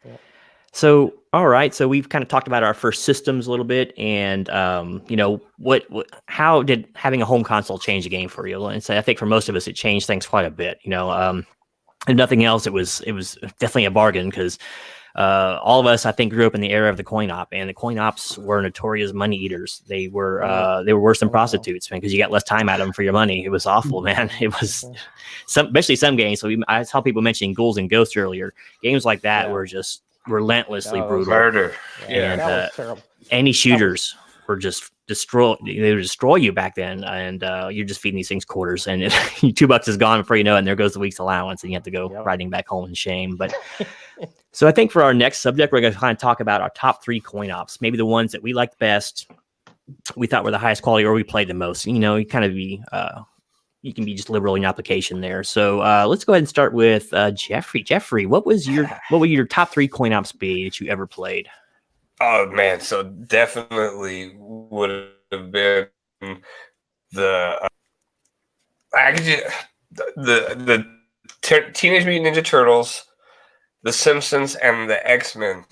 B: Yeah.
A: So, all right. So we've kind of talked about our first systems a little bit, and how did having a home console change the game for you? And so I think for most of us, it changed things quite a bit. If nothing else, it was definitely a bargain because all of us, I think, grew up in the era of the coin op, and the coin ops were notorious money eaters. They were worse than prostitutes, man, because you got less time out of them for your money. It was awful, man. It was especially some games. So I saw people mentioning Ghouls and Ghosts earlier. Games like that were just relentlessly brutal.
C: Murder.
B: Yeah, that was terrible.
A: Any shooters were just destroy. They would destroy you back then, and you're just feeding these things quarters, and $2 is gone before you know it, and there goes the week's allowance, and you have to go riding back home in shame. But so I think for our next subject, we're going to kind of talk about our top 3 coin ops, maybe the ones that we liked best, we thought were the highest quality, or we played the most. You kind of be you can be just liberal in your application there. So let's go ahead and start with Jeffrey. Jeffrey, what would your top 3 coin ops be that you ever played?
C: Oh man, so definitely would have been the Teenage Mutant Ninja Turtles, the Simpsons, and the X-Men.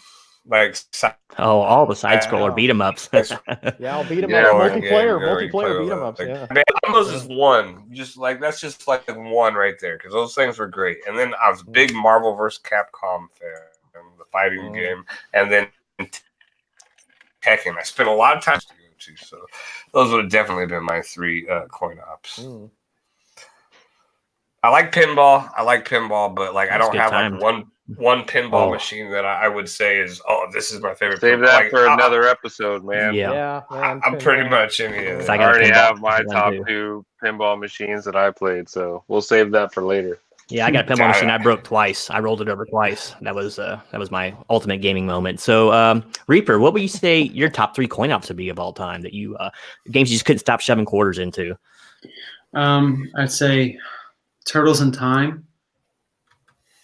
A: All the side scroller beat 'em ups.
B: I'll beat 'em up. Multiplayer beat 'em ups.
C: Man, those is one. That's just like one right there because those things were great. And then I was a big Marvel vs. Capcom fan, the fighting game, and then Tekken. I spent a lot of time to go to, so those would have definitely been my 3 coin ops. I like pinball, but I don't have one pinball machine that I would say is this is my favorite.
D: Save that for another episode, man.
B: Yeah, man,
C: I'm pretty much in here.
D: I already have my top 2 pinball machines that I played, so we'll save that for later.
A: Yeah, I got a pinball machine I broke twice. I rolled it over twice. That was my ultimate gaming moment. So, Reaper, what would you say your top 3 coin ops would be of all time that you games you just couldn't stop shoving quarters into?
E: I'd say Turtles in Time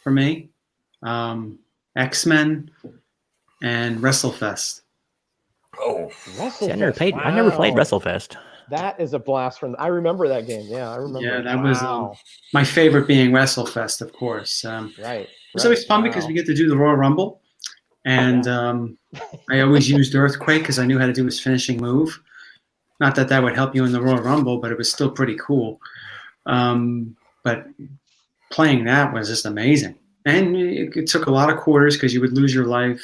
E: for me, X-Men, and WrestleFest.
C: Oh,
A: See, I never played WrestleFest.
B: That is a blast from. I remember that game. Yeah, I remember.
E: Yeah, that was my favorite being WrestleFest, of course.
B: Right.
E: It was always fun because we get to do the Royal Rumble, and I always used Earthquake because I knew how to do his finishing move. Not that would help you in the Royal Rumble, but it was still pretty cool. But playing that was just amazing. And it took a lot of quarters because you would lose your life,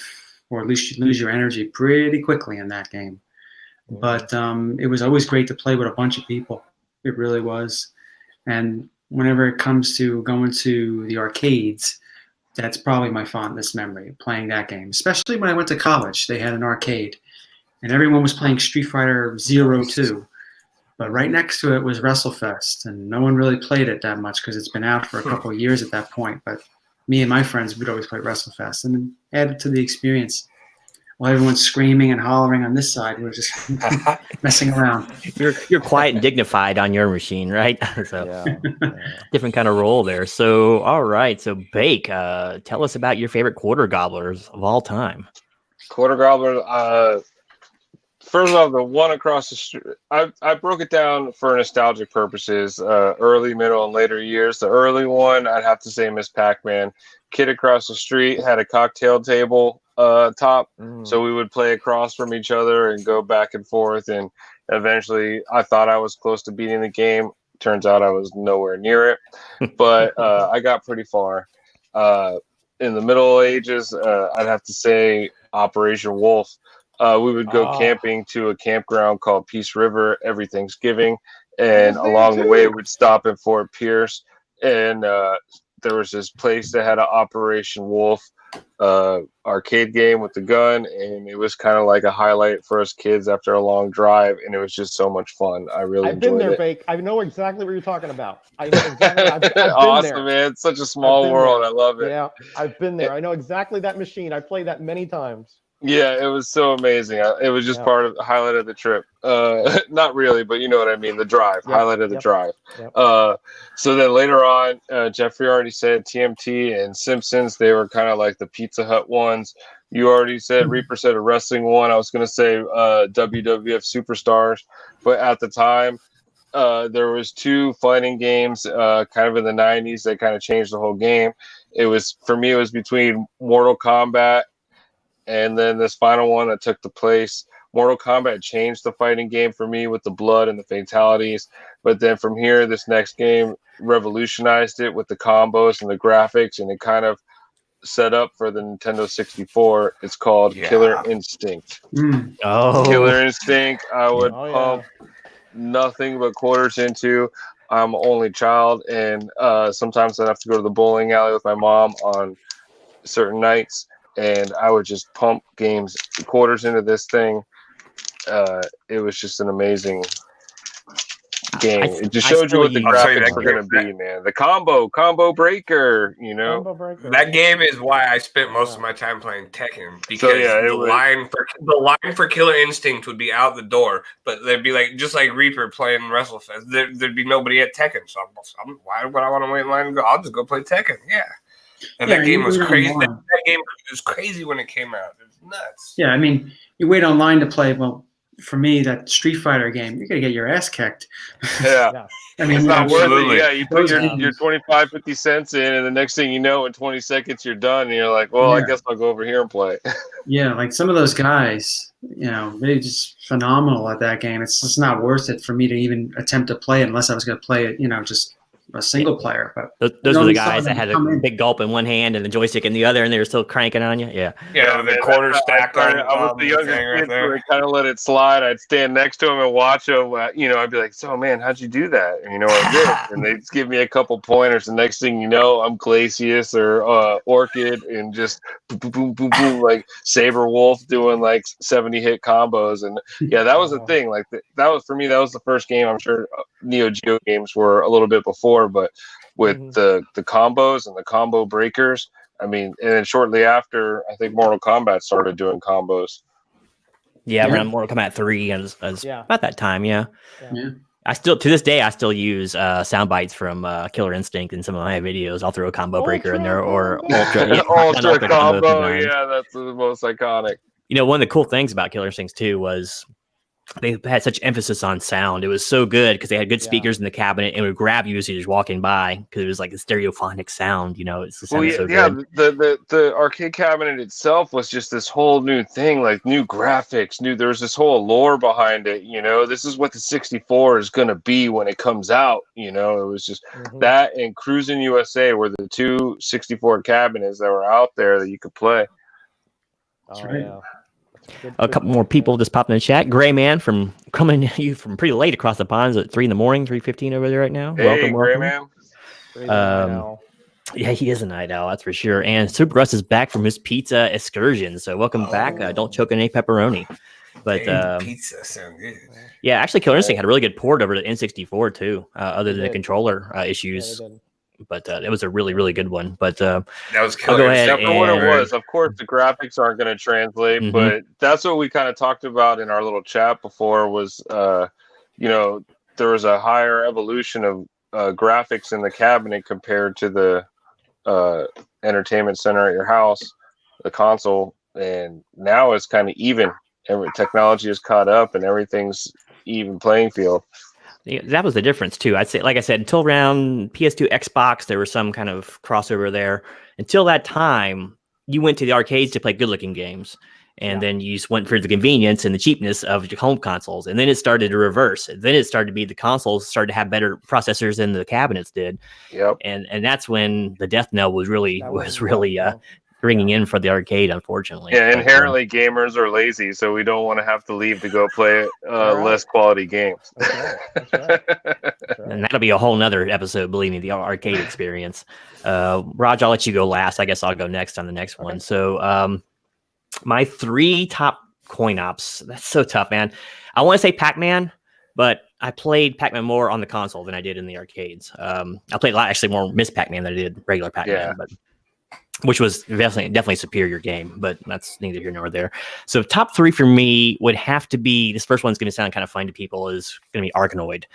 E: or at least you'd lose your energy pretty quickly in that game. But it was always great to play with a bunch of people. It really was. And whenever it comes to going to the arcades, that's probably my fondest memory, playing that game. Especially when I went to college, they had an arcade, and everyone was playing Street Fighter Zero 2. But right next to it was WrestleFest, and no one really played it that much because it's been out for a couple of years at that point. But me and my friends would always play WrestleFest, and added to the experience. While everyone's screaming and hollering on this side, we're just messing around.
A: You're quiet and dignified on your machine, right? So
B: Yeah.
A: different kind of role there. So all right, so Bake, tell us about your favorite quarter gobblers of all time.
D: Quarter gobbler. First off, the one across the street, I broke it down for nostalgic purposes, early, middle, and later years. The early one, I'd have to say Miss Pac-Man. Kid across the street had a cocktail table top, so we would play across from each other and go back and forth, and eventually I thought I was close to beating the game. Turns out I was nowhere near it, but I got pretty far. In the Middle Ages, I'd have to say Operation Wolf. We would go camping to a campground called Peace River every Thanksgiving, and along the way we'd stop in Fort Pierce, and there was this place that had an Operation Wolf arcade game with the gun, and it was kind of like a highlight for us kids after a long drive, and it was just so much fun. I really
B: I've been
D: enjoyed
B: there,
D: it.
B: Bake. I know exactly what you're talking about. I know exactly. I've been
D: Awesome,
B: there.
D: man. It's such a small world. I love it.
B: Yeah, I've been there. I know exactly that machine. I played that many times.
D: Yeah, it was so amazing. It was just part of the highlight of the trip. Not really, but you know what I mean. The drive, highlight of the drive. So then later on, Jeffrey already said TMT and Simpsons. They were kind of like the Pizza Hut ones. You already said Reaper said a wrestling one. I was going to say WWF Superstars, but at the time, there was two fighting games kind of in the 90s that kind of changed the whole game. It was, for me, it was between Mortal Kombat and then this final one that took the place. Mortal Kombat changed the fighting game for me with the blood and the fatalities. But then from here, this next game revolutionized it with the combos and the graphics, and it kind of set up for the Nintendo 64. It's called Killer Instinct. Killer Instinct, I would pump nothing but quarters into. I'm an only child, and sometimes I'd have to go to the bowling alley with my mom on certain nights, and I would just pump quarters into this thing. It was just an amazing game. It just showed you what the graphics were going to be, man. The combo breaker, you know.
C: That game is why I spent most of my time playing Tekken, because the line for Killer Instinct would be out the door, but there'd be like, just like Reaper playing WrestleFest, there'd be nobody at Tekken. So why would I want to wait in line and go? I'll just go play Tekken. Yeah. And that game was crazy. That game was crazy when it came out. It was nuts.
E: Yeah, I mean, you wait online to play. Well, for me, that Street Fighter game, you're gonna get your ass kicked.
D: Yeah.
E: I mean,
D: it's not worth it. Yeah, you put your 25, 50 cents in, and the next thing you know, in 20 seconds, you're done, and you're like, well, I guess I'll go over here and play. Yeah,
E: like some of those guose, you know, they're just phenomenal at that game. It's just not worth it for me to even attempt to play it unless I was going to play it, you know, just a single player. But
A: those were the guys that had a big gulp in one hand and the joystick in the other, and they were still cranking on you. Yeah,
C: the quarter stack.
D: I was the youngest kid, so I kind of let it slide. I'd stand next to him and watch him. You know, I'd be like, "So, man, how'd you do that?" And, you know, I did, and they'd give me a couple pointers. The next thing you know, I'm Glacius or Orchid, and just boom, boom, boom, boom, boom, like Saber Wolf doing like 70 hit combos. And yeah, that was the thing. Like that was for me. That was the first game. I'm sure Neo Geo games were a little bit before, but with the combos and the combo breakers, I mean, and then shortly after, I think Mortal Kombat started doing combos.
A: Yeah, around Mortal Kombat 3 as about that time. Yeah. I still, to this day, I still use sound bites from Killer Instinct in some of my videos. I'll throw a combo breaker in there, or
D: ultra combo. Yeah, that's the most iconic.
A: You know, one of the cool things about Killer Instincts too was they had such emphasis on sound. It was so good because they had good speakers in the cabinet and would grab you as you're just walking by because it was like a stereophonic sound. You know, it's the sound so good.
D: The arcade cabinet itself was just this whole new thing, like new graphics, there was this whole lore behind it. You know, this is what the 64 is going to be when it comes out. You know, it was just that and Cruisin' USA were the two 64 cabinets that were out there that you could play.
E: That's right.
B: Yeah.
A: A couple more people just popped in the chat. Gray Man from coming you from pretty late across the ponds at 3 in the morning, 3:15 over there right now.
D: Hey,
A: welcome.
D: Gray Man.
A: Yeah, he is a night owl, that's for sure. And Super Russ is back from his pizza excursion. So welcome back. Don't choke on any pepperoni. But
C: pizza sound good.
A: yeah, actually, Killer Instinct had a really good port over to N64 too, other than the
B: did.
A: controller
B: Yeah,
A: issues.
B: they did.
A: But it was a really, really good one. But
C: That was
A: I'll
C: killer.
A: go ahead
D: Except for what it
A: and
D: was. Of course, the graphics aren't going to translate,
A: Mhm.
D: but that's what we kind of talked about in our little chat before was, you know, there was a higher evolution of graphics in the cabinet compared to the entertainment center at your house, the console, and now it's kind of even. Technology is caught up and everything's even playing field.
A: yeah, that was the difference too. I'd say, like I said, until around PS2, Xbox, there was some kind of crossover there. Until that time, you went to the arcades to play good-looking games, and then you just went for the convenience and the cheapness of your home consoles. And then it started to reverse. Then it started to be the consoles started to have better processors than the cabinets did.
D: Yep.
A: And that's when the death knell was really
B: Yeah.
A: ringing in for the arcade, unfortunately.
D: Yeah,
A: But,
D: inherently gamers are lazy, so we don't want to have to leave to go play
B: right.
D: less quality games.
B: That's right. That's right. That's right.
A: and that'll be a whole nother episode, believe me, the arcade experience. Raj, I'll let you go last. I guess I'll go next on the next one. So my 3 top coin ops, that's so tough, man. I want to say Pac-Man, but I played Pac-Man more on the console than I did in the arcades. I played actually more Miss Pac-Man than I did regular Pac-Man, but which was definitely a superior game, but that's neither here nor there. So top 3 for me would have to be, this first one's going to sound kind of fun to people, is going to be Arkanoid.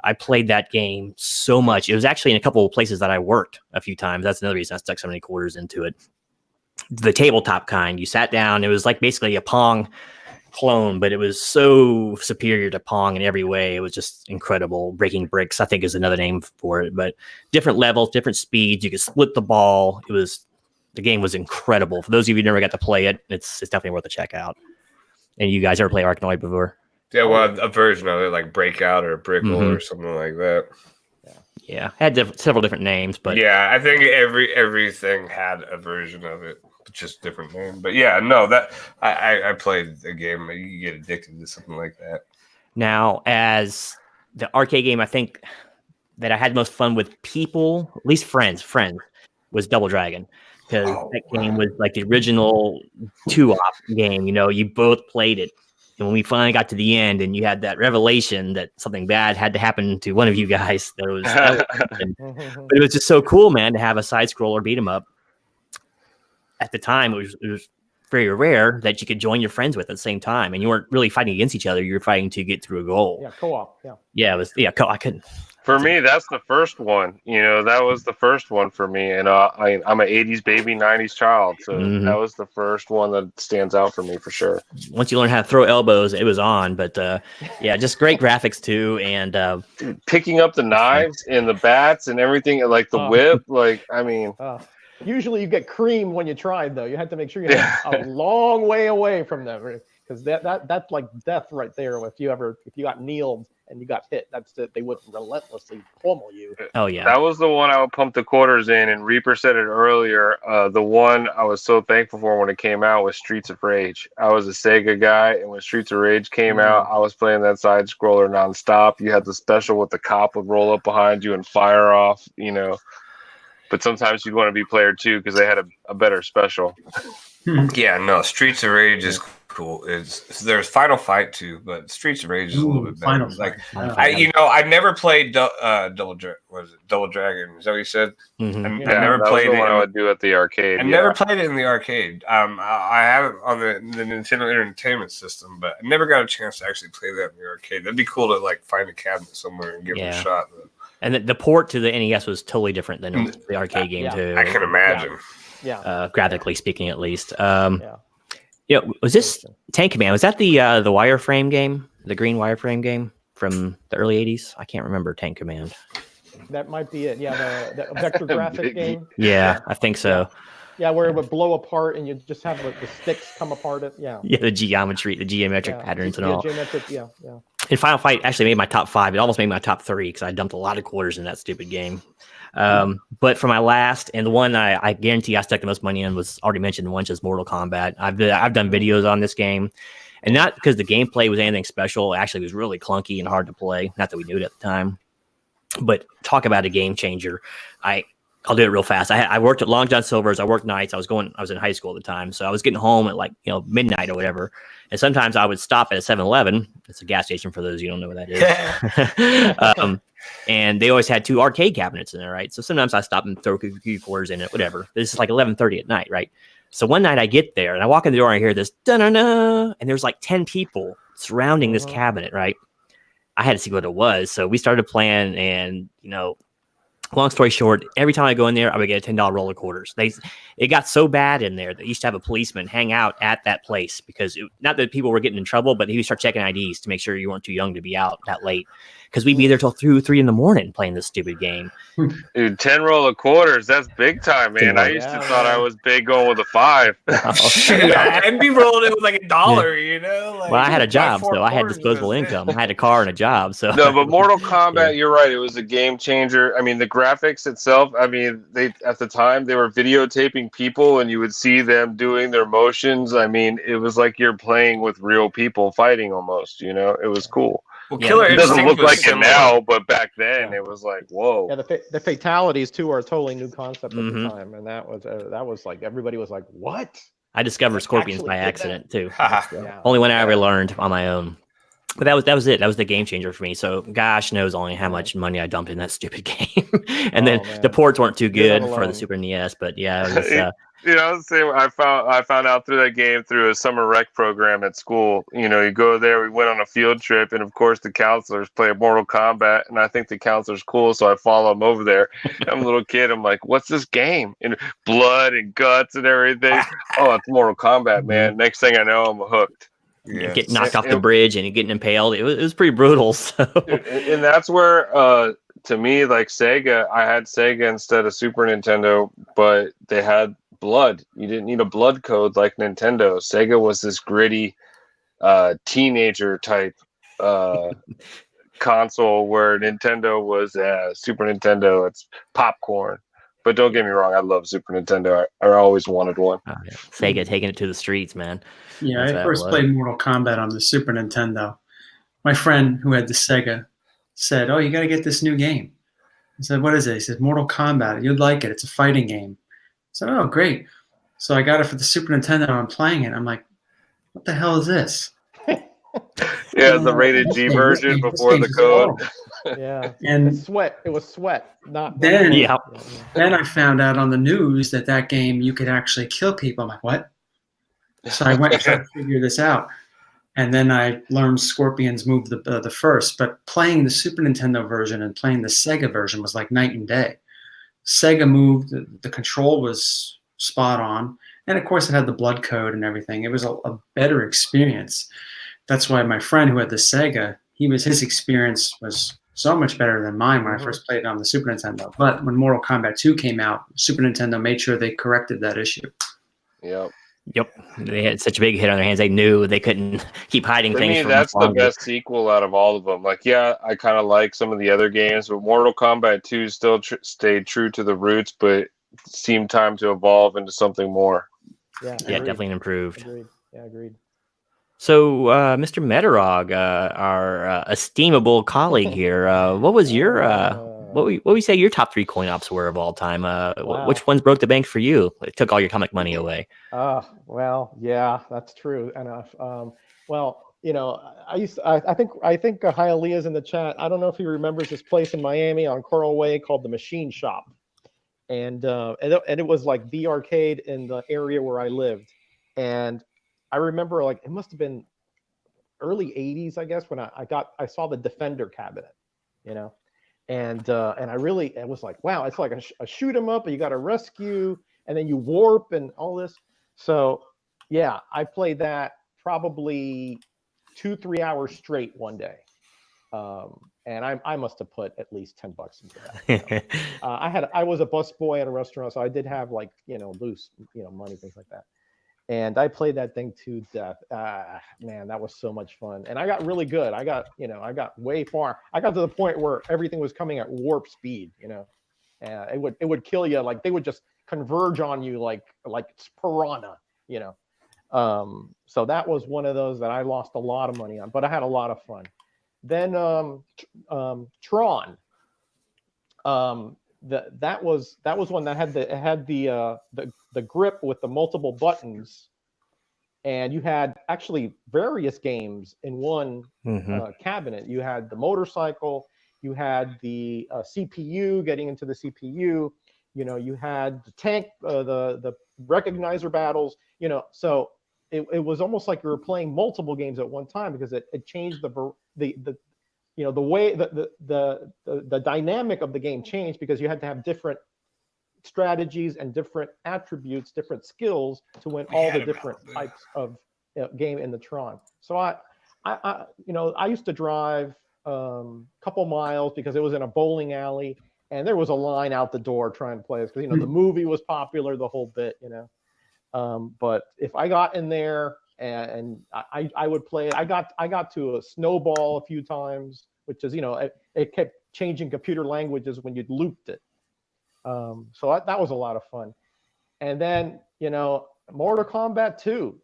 A: I played that game so much. It was actually in a couple of places that I worked a few times. That's another reason I stuck so many quarters into it. The tabletop kind, you sat down, it was like basically a Pong clone, but it was so superior to Pong in every way. It was just incredible. Breaking bricks, I think, is another name for it, but different levels, different speeds. You could split the ball. The game was incredible. For those of you who never got to play it, it's definitely worth a check out. And you guys ever play Arkanoid before?
C: Yeah, well, a version of it, like Breakout or Brickle or something like that.
A: Yeah, had several different names, but
C: yeah, I think everything had a version of it, just different name. But yeah, no, that I played a game that you get addicted to something like that.
A: Now, as the arcade game, I think that I had most fun with people, at least friends, was Double Dragon. Because that game was like the original 2-op game. You know, you both played it. And when we finally got to the end and you had that revelation that something bad had to happen to one of you guys, that was but it was just so cool, man, to have a side-scroller beat 'em up. At the time, it was very rare that you could join your friends with at the same time. And you weren't really fighting against each other. You were fighting to get through a goal.
B: Yeah, co-op. Yeah.
A: Yeah, it was, I couldn't.
D: For me, that's the first one. You know, that was the first one for me. And I'm an 80s baby, 90s child. So that was the first one that stands out for me for sure.
A: Once you learn how to throw elbows, it was on. But yeah, just great graphics too. And
D: picking up the knives and the bats and everything, like the whip, like, I mean.
B: Usually you get creamed when you tried, though. You had to make sure you had a long way away from them. Because that's like death right there. If you got kneeled and you got hit, that's it. They would relentlessly pummel you.
A: Oh yeah,
D: that was the one I would pump the quarters in. And Reaper said it earlier. The one I was so thankful for when it came out was Streets of Rage. I was a Sega guy, and when Streets of Rage came out, I was playing that side scroller nonstop. You had the special with the cop would roll up behind you and fire off. You know. But sometimes you'd want to be player 2 because they had a better special.
C: Yeah, no, Streets of Rage is cool. There's Final Fight too, but Streets of Rage is a little bit better. I never played Double Dragon. Is that what you said?
A: Mm-hmm.
C: I never played it.
D: I would do at the arcade.
C: I never played it in the arcade. I have it on the Nintendo Entertainment System, but I never got a chance to actually play that in the arcade. That'd be cool to like find a cabinet somewhere and give it a shot.
A: And the port to the NES was totally different than the arcade game too.
C: I can imagine.
B: Yeah.
A: Graphically speaking, at least. Was this Tank Command? Was that the wireframe game, the green wireframe game from the early '80s? I can't remember Tank Command.
B: That might be it. Yeah, the vector graphic game.
A: Yeah, I think so.
B: Yeah, where it would blow apart and you just have the sticks come apart.
A: Yeah, the geometric patterns and all.
B: Geometric, yeah.
A: And Final Fight actually made my top 5. It almost made my top 3 because I dumped a lot of quarters in that stupid game. But for my last, and the one I guarantee I stuck the most money in was already mentioned once, is Mortal Kombat. I've done videos on this game, and not because the gameplay was anything special. It actually was really clunky and hard to play. Not that we knew it at the time, but talk about a game changer. I'll do it real fast. I worked at Long John Silver's. I worked nights. I was in high school at the time, so I was getting home at like midnight or whatever. And sometimes I would stop at a 7-Eleven. It's a gas station for those of you who don't know what that is. And they always had 2 arcade cabinets in there, right? So sometimes I stop and throw a few quarters in it, whatever. This is like 11:30 at night, right? So one night I get there and I walk in the door and I hear this da-na-na, and there's like 10 people surrounding this cabinet, right? I had to see what it was, so we started playing, and long story short, every time I go in there, I would get a $10 roll of quarters. It got so bad in there that they used to have a policeman hang out at that place because not that people were getting in trouble, but he would start checking IDs to make sure you weren't too young to be out that late. Because we'd be there till 2 or 3 in the morning playing this stupid game.
D: Dude, 10 roll of quarters, that's big time, man. I used to thought I was big going with a 5.
C: I'd be rolling it with like $1,
A: Well, I had a job, so I had disposable income. I had a car and a job. So
D: no, but Mortal Kombat, you're right. It was a game changer. I mean, the graphics itself, I mean, they at the time, they were videotaping people and you would see them doing their motions. I mean, it was like you're playing with real people fighting almost, it was cool.
C: Well, Killer
D: it doesn't look like
C: similar.
D: it now, but back then it was like, whoa.
B: Yeah, the fatalities too are a totally new concept at the time, and that was like everybody was like, "What?"
A: I discovered scorpions by accident too.
B: Yeah.
A: Only one I ever learned on my own. But that was it. That was the game changer for me. So gosh knows only how much money I dumped in that stupid game. And then the ports weren't too good for the Super NES. But yeah, it was,
D: I found out through that game through a summer rec program at school. You go there. We went on a field trip, and of course the counselors play Mortal Kombat, and I think the counselor's cool, so I follow them over there. I'm a little kid. I'm like, "What's this game?" And blood and guts and everything. Oh, it's Mortal Kombat, man. Next thing I know, I'm hooked.
A: Yeah. Get knocked off the bridge and getting impaled. It was pretty brutal. So.
D: And that's where, to me, like Sega, I had Sega instead of Super Nintendo, but they had blood. You didn't need a blood code like Nintendo. Sega was this gritty teenager type console, where Nintendo was Super Nintendo. It's popcorn. But don't get me wrong, I love Super Nintendo. I always wanted one.
A: Oh, yeah. Sega taking it to the streets, man.
E: Yeah, I first played Mortal Kombat on the Super Nintendo. My friend who had the Sega said, "Oh, you got to get this new game." I said, "What is it?" He said, "Mortal Kombat. You'd like it. It's a fighting game." I said, "Oh, great." So I got it for the Super Nintendo. I'm playing it. I'm like, "What the hell is this?"
D: Yeah, the rated G version before the code.
B: Yeah,
E: and
B: it was sweat, not
E: then. Yeah. Then I found out on the news that game you could actually kill people. I'm like, what? So I went and tried to figure this out, and then I learned scorpions move the first. But playing the Super Nintendo version and playing the Sega version was like night and day. Sega moved, the control was spot on, and of course it had the blood code and everything. It was a better experience. That's why my friend who had the Sega, his experience was so much better than mine when I first played it on the Super Nintendo. But when Mortal Kombat 2 came out, Super Nintendo made sure they corrected that issue.
A: Yep. They had such a big hit on their hands. They knew they couldn't keep hiding things.
D: For me, that's the best sequel out of all of them. Like, yeah, I kind of like some of the other games, but Mortal Kombat 2 still stayed true to the roots, but seemed time to evolve into something more.
B: Yeah,
A: definitely improved.
B: Agreed.
A: So, Mr. Metarog, our estimable colleague here, what was your what would you say your top 3 coin ops were of all time?
B: Wow.
A: Which ones broke the bank for you? It took all your comic money away.
B: Well, yeah, that's true enough. Well, I think Hialeah's in the chat. I don't know if he remembers this place in Miami on Coral Way called the Machine Shop, and it was like the arcade in the area where I lived, and I remember like it must have been early 80s, I guess, when I saw the Defender cabinet, and it was like, wow, it's like a shoot 'em up, and you got to rescue, and then you warp and all this. So yeah, I played that probably 2-3 hours straight one day, and I must have put at least $10 into that. I was a bus boy at a restaurant, so I did have like loose money, things like that. And I played that thing to death. Man, that was so much fun. And I got really good. I got way far. I got to the point where everything was coming at warp speed, and it would kill you. Like they would just converge on you like it's piranha, So that was one of those that I lost a lot of money on, but I had a lot of fun. Then Tron. that was one that had the grip with the multiple buttons, and you had actually various games in one cabinet. You had the motorcycle, you had the CPU, getting into the CPU, you know, you had the tank, the recognizer battles, you know, so it was almost like you were playing multiple games at one time, because it changed the you know, the way the dynamic of the game changed, because you had to have different strategies and different attributes, different skills to win all the different types of game in the Tron. So I you know, I used to drive a couple miles because it was in a bowling alley, and there was a line out the door trying to play this, because, you know, the movie was popular, the whole bit, you know. But if I got in there and I would play it, I got to a snowball a few times, which is, you know, it kept changing computer languages when you'd looped it. So that was a lot of fun. And then, you know, Mortal Kombat 2.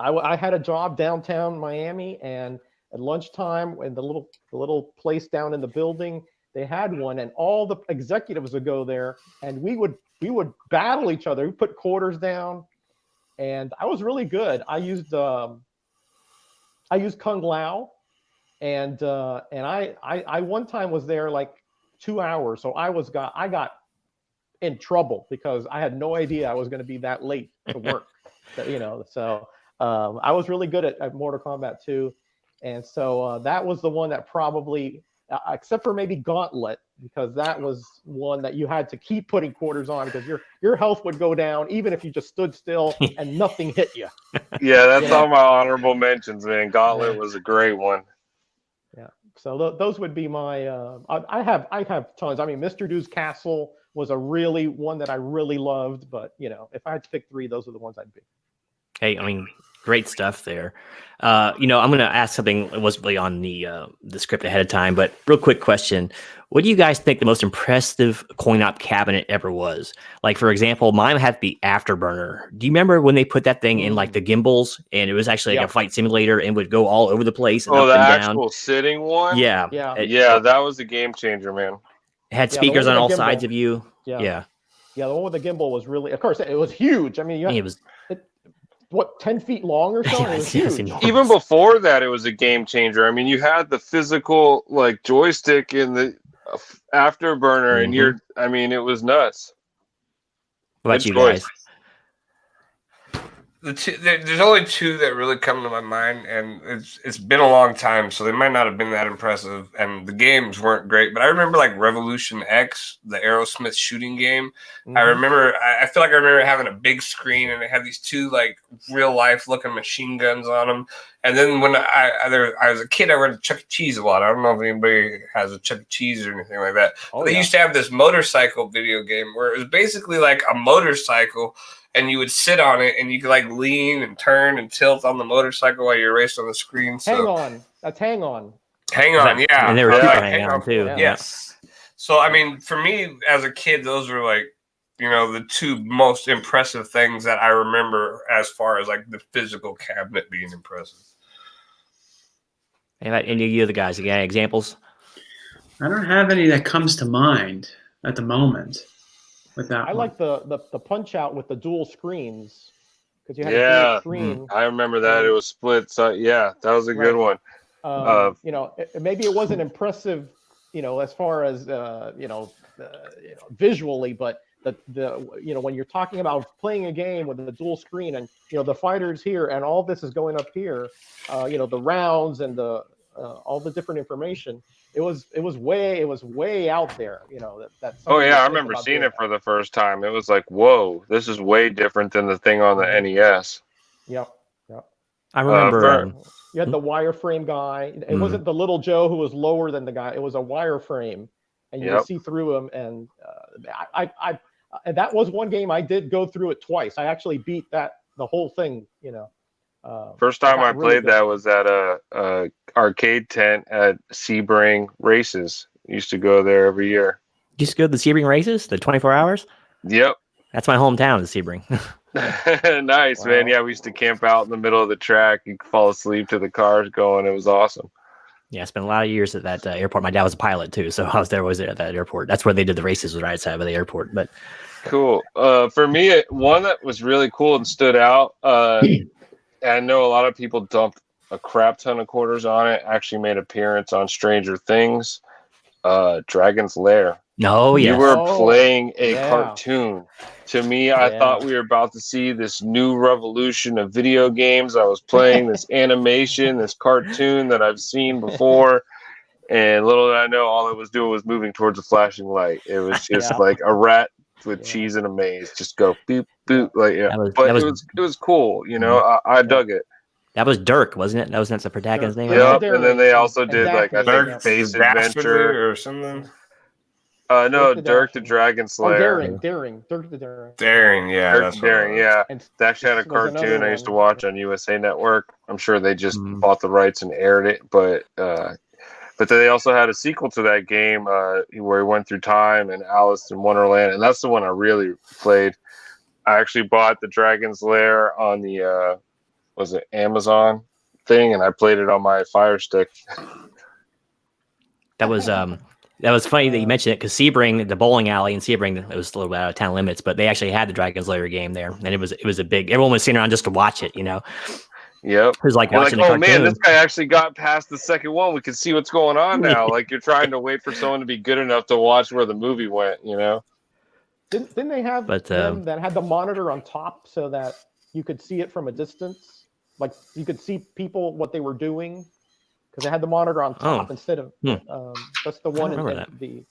B: I had a job downtown Miami, and at lunchtime, in the little place down in the building, they had one, and all the executives would go there, and we would battle each other. We put quarters down, and I was really good. I used Kung Lao, and I one time was there like 2 hours, so I got in trouble because I had no idea I was going to be that late to work. You know, so I was really good at Mortal Kombat 2, and so that was the one that probably, except for maybe Gauntlet, because that was one that you had to keep putting quarters on, because your health would go down even if you just stood still and nothing hit you.
D: Yeah, that's all my honorable mentions, man. Gauntlet was a great one.
B: Yeah, so those would be my. I have tons. I mean, Mr. Do's Castle was a really one that I really loved, but, you know, if I had to pick three, those are the ones I'd pick.
A: Hey, I mean, great stuff there. You know, I'm going to ask something that wasn't really on the script ahead of time, but real quick question. What do you guys think the most impressive coin-op cabinet ever was? Like, for example, mine had the Afterburner. Do you remember when they put that thing in, like, the gimbals, and it was actually like a flight simulator and would go all over the place and up
D: the
A: and down?
D: actual sitting one?
A: Yeah.
D: That was a game changer, man.
A: It had speakers on all sides of you.
B: Yeah, the one with the gimbal was really, of course, it was huge. I mean,
A: it was...
B: what, 10 feet long or so? It was huge.
D: Even before that, it was a game changer. I mean, you had the physical, like, joystick in the Afterburner, and it was nuts.
A: What about you guys?
C: There's only two that really come to my mind, and it's been a long time, so they might not have been that impressive, and the games weren't great. But I remember, like, Revolution X, the Aerosmith shooting game. I remember, I feel like I remember having a big screen, and it had these two, like, real life looking machine guns on them. And then when I was a kid, I went to Chuck E. Cheese a lot. I don't know if anybody has a Chuck E. Cheese or anything like that. They used to have this motorcycle video game where it was basically like a motorcycle, and you would sit on it, and you could, like, lean and turn and tilt on the motorcycle while you're racing on the screen. So.
B: Hang on. That's Hang On.
C: Hang On, yeah.
A: And they were Hang On, too.
C: Yeah. Yes. So, I mean, for me, as a kid, those were, like, you know, the two most impressive things that I remember as far as, like, the physical cabinet being impressive.
A: How about any of you other guys? You got any examples?
E: I don't have any that comes to mind at the moment. With that,
B: I like the Punch Out with the dual screens, because you had
D: a
B: dual screen.
D: I remember that. It was split. So yeah, that was a good one.
B: You know, maybe it wasn't impressive, you know, as far as visually, but the you know, when you're talking about playing a game with a dual screen, and, you know, the fighters here and all this is going up here, you know, the rounds and the all the different information. It was way out there, you know.
D: I remember seeing it for the first time. It was like, whoa, this is way different than the thing on the NES.
B: Yep.
A: I remember
B: you had the wireframe guy. It wasn't the little Joe who was lower than the guy. It was a wireframe, and you could see through him. And and that was one game I did go through it twice. I actually beat the whole thing, you know.
D: First time I played that was at a arcade tent at Sebring Races. Used to go there every year.
A: You used to go to the Sebring Races, the 24 hours?
D: Yep.
A: That's my hometown, is Sebring.
D: Nice, man. Yeah, we used to camp out in the middle of the track. You could fall asleep to the cars going. It was awesome.
A: Yeah, I spent a lot of years at that airport. My dad was a pilot too, so I was there at that airport. That's where they did the races, was right outside of the airport. But
D: Cool. For me, one that was really cool and stood out, and I know a lot of people dumped a crap ton of quarters on it, actually made appearance on Stranger Things, Dragon's Lair.
A: no,
D: You
A: yes.
D: were
B: Oh,
D: playing a
B: yeah.
D: cartoon. To me, I
B: Yeah.
D: thought we were about to see this new revolution of video games. I was playing this animation, this cartoon that I've seen before. And little did I know, all it was doing was moving towards a flashing light. It was just
B: Yeah.
D: like a rat with
B: Yeah.
D: cheese and a maze. Just go boop boop, like yeah.
A: That was
D: It was cool. You know, I dug it.
A: that was Dirk, wasn't it? That's the protagonist's name.
B: Dirk.
A: Right?
D: Yep. And then they also
B: And
D: did like
B: Daphne,
D: a
C: Dirk
B: yeah.
D: space
C: the Dastardly
D: adventure.
C: or something.
D: No,
B: Dirk the
D: Dirk the
B: Dastardly.
D: Dragon
B: Oh,
D: Slayer.
B: Dirk the Daring.
C: Daring, yeah,
D: Dirk
C: that's
D: the Daring,
C: what it was.
D: yeah.
B: And
D: They actually had a
B: this was another
D: cartoon I used to
B: one.
D: watch on USA Network. I'm sure they just
A: Mhm.
D: bought the rights and aired it, but then they also had a sequel to that game where he went through time and Alice in Wonderland, and that's the one I really played. I actually bought the Dragon's Lair on the was it Amazon thing, and I played it on my Fire Stick.
A: That was funny that you mentioned it because Sebring, the bowling alley in Sebring, it was a little bit out of town limits, but they actually had the Dragon's Lair game there, and it was a big. Everyone was sitting around just to watch it. You know,
D: Yep.
A: it was like
D: You're
A: watching
D: like,
A: a
D: oh
A: cartoon.
D: man, this guy actually got past the second one. We can see what's going on now. Like you're trying to wait for someone to be good enough to watch where the movie went, you know?
B: Didn't they have
A: But,
B: them that had the monitor on top so that you could see it from a distance? Like you could see people what they were doing because they had the monitor on top instead of. That's the one
A: remember
B: in
A: that.
B: the.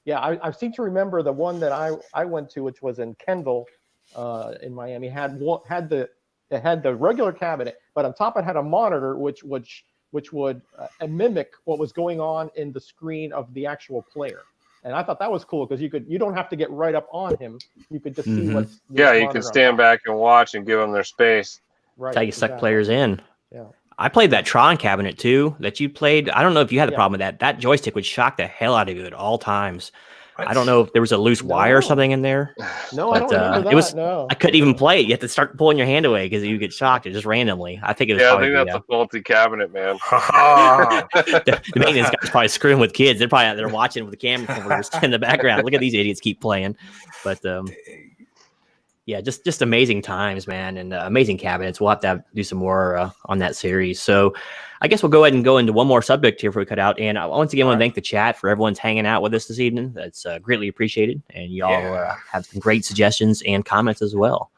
B: Yeah, I seem to remember the one that I went to, which was in Kendall, in Miami. Had the regular cabinet, but on top it had a monitor which would mimic what was going on in the screen of the actual player. And I thought that was cool because you don't have to get right up on him. You could just see what's.
D: Yeah, you can stand back and watch and give them their space.
B: Right.
A: That's how you suck players in.
B: Yeah.
A: I played that Tron cabinet too that you played. I don't know if you had the problem with that. That joystick would shock the hell out of you at all times. I don't know if there was a loose wire or something in there.
B: No, I don't remember that.
A: It was.
B: No.
A: I couldn't even play it. You have to start pulling your hand away because you get shocked just randomly. I think it was.
D: Yeah, I
A: probably
D: think that's a faulty cabinet, man.
A: the maintenance guy's probably screwing with kids. They're probably out there watching with the camera converters in the background. Look at these idiots keep playing. But yeah, just amazing times, man, and amazing cabinets. We'll have to do some more on that series. So I guess we'll go ahead and go into one more subject here before we cut out. And I once again want to thank the chat for everyone's hanging out with us this evening. That's greatly appreciated. And y'all have some great suggestions and comments as well.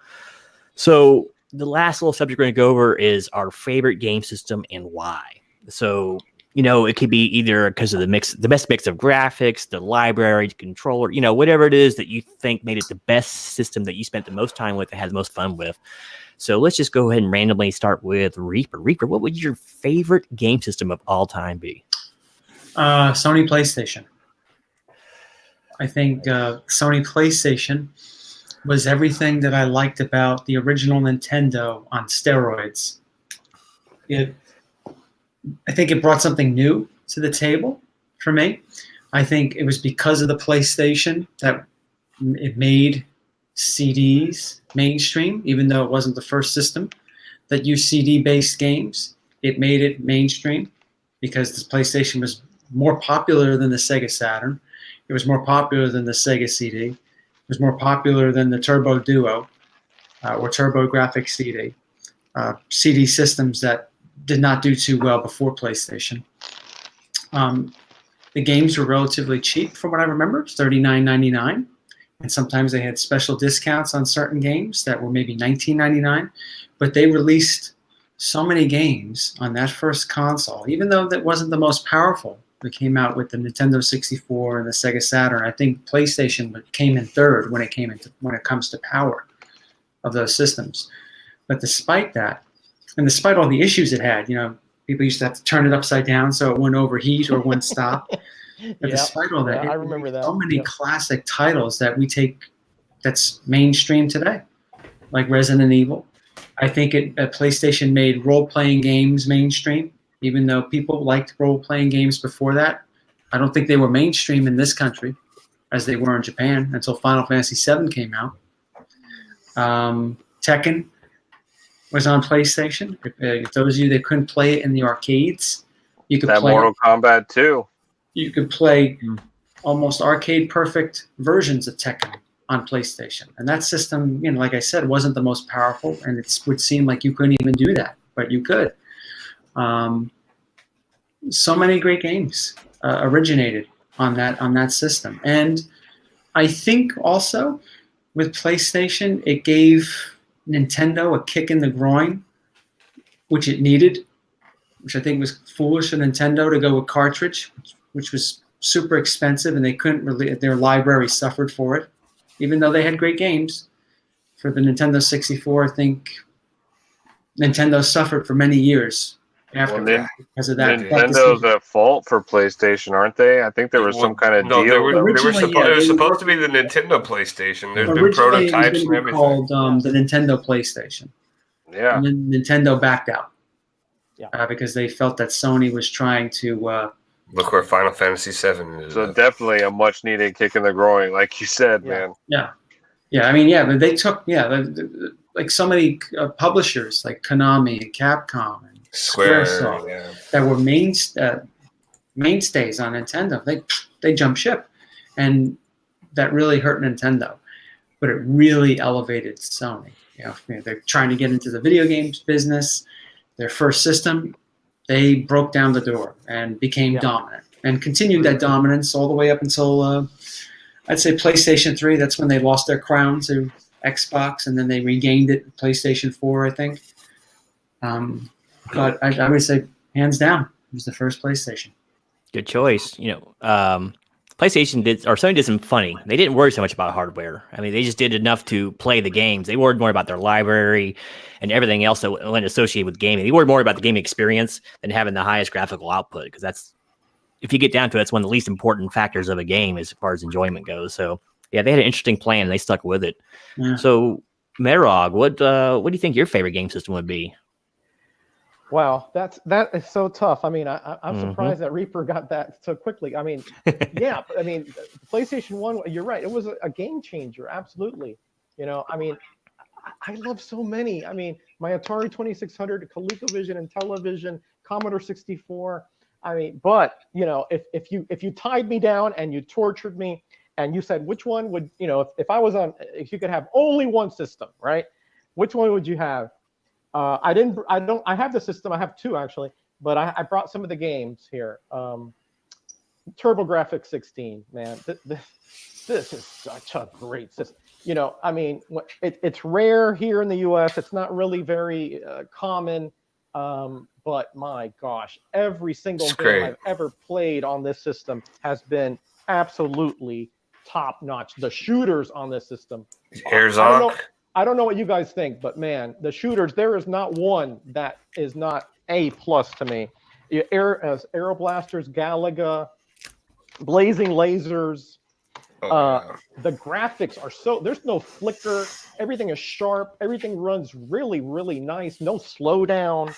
A: So the last little subject we're going to go over is our favorite game system and why. So, you know, it could be either because of the best mix of graphics, the library, the controller, you know, whatever it is that you think made it the best system that you spent the most time with and had the most fun with. So let's just go ahead and randomly start with Reaper. Reaper, what would your favorite game system of all time be?
E: Sony PlayStation. I think Sony PlayStation was everything that I liked about the original Nintendo on steroids. I think it brought something new to the table for me. I think it was because of the PlayStation that it made CDs mainstream, even though it wasn't the first system that used CD-based games. It made it mainstream because the PlayStation was more popular than the Sega Saturn. It was more popular than the Sega CD. It was more popular than the Turbo Duo or Turbo Graphics CD. CD systems that did not do too well before PlayStation. The games were relatively cheap from what I remember, $39.99. And sometimes they had special discounts on certain games that were maybe $19.99. But they released so many games on that first console, even though that wasn't the most powerful. They came out with the Nintendo 64 and the Sega Saturn. I think PlayStation came in third when it comes to power of those systems. But despite that, and despite all the issues it had, you know, people used to have to turn it upside down so it wouldn't overheat or wouldn't stop. But despite all that,
B: I remember that.
E: So many classic titles that we take that's mainstream today, like Resident Evil. I think PlayStation made role-playing games mainstream, even though people liked role-playing games before that. I don't think they were mainstream in this country as they were in Japan until Final Fantasy VII came out. Tekken was on PlayStation. If those of you that couldn't play it in the arcades, You could
D: That
E: play.
D: Mortal Kombat 2.
E: You could play almost arcade perfect versions of Tekken on PlayStation, and that system, like I said, wasn't the most powerful, and it would seem like you couldn't even do that, but you could. So many great games originated on that system, and I think also with PlayStation, it gave Nintendo a kick in the groin, which it needed, which I think was foolish of Nintendo to go with cartridge, which was super expensive, and they couldn't really. Their library suffered for it, even though they had great games. For the Nintendo 64, I think Nintendo suffered for many years afterward because of that.
D: Nintendo's at fault for PlayStation, aren't they? I think there was some kind of deal.
C: It was
E: they
C: supposed to be the Nintendo PlayStation. There's been
E: originally
C: prototypes
E: it was
C: and everything.
E: called the Nintendo PlayStation.
D: Yeah.
E: And then Nintendo backed out.
B: Yeah.
E: Because they felt that Sony was trying to.
C: Look where Final Fantasy VII is.
D: So definitely a much needed kick in the groin, like you said, man.
E: Yeah. Yeah, I mean, but they took, like so many publishers like Konami and Capcom and Squaresoft that were mainstays on Nintendo. They jumped ship, and that really hurt Nintendo. But it really elevated Sony. They're trying to get into the video games business. Their first system, they broke down the door and became dominant, and continued that dominance all the way up until I'd say PlayStation 3. That's when they lost their crown to Xbox, and then they regained it. PlayStation 4, I think. But I would say hands down, it was the first PlayStation.
A: Good choice. PlayStation Sony did some funny. They didn't worry so much about hardware. I mean, they just did enough to play the games. They worried more about their library and everything else that went associated with gaming. They worried more about the gaming experience than having the highest graphical output, because that's, if you get down to it, it's one of the least important factors of a game as far as enjoyment goes. So yeah, they had an interesting plan and they stuck with it. Yeah. So Merog, what do you think your favorite game system would be?
B: Wow, that is so tough. I mean, I'm surprised that Reaper got that so quickly. I mean, yeah, I mean, PlayStation 1, you're right. It was a game changer, absolutely. I mean, I love so many. I mean, my Atari 2600, ColecoVision and Television, Commodore 64. I mean, but, if you tied me down and you tortured me and you said, which one would, if you could have only one system, right? Which one would you have? I have the system. I have two actually, but I brought some of the games here. TurboGrafx 16, man, this is such a great system. I mean, it's rare here in the U.S. It's not really very common, but my gosh, every single game I've ever played on this system has been absolutely top notch. The shooters on this system, I don't know what you guys think, but man, the shooters, there is not one that is not A+ to me. Aeroblasters, Galaga, Blazing Lasers. The graphics are there's no flicker. Everything is sharp. Everything runs really, really nice. No slowdown.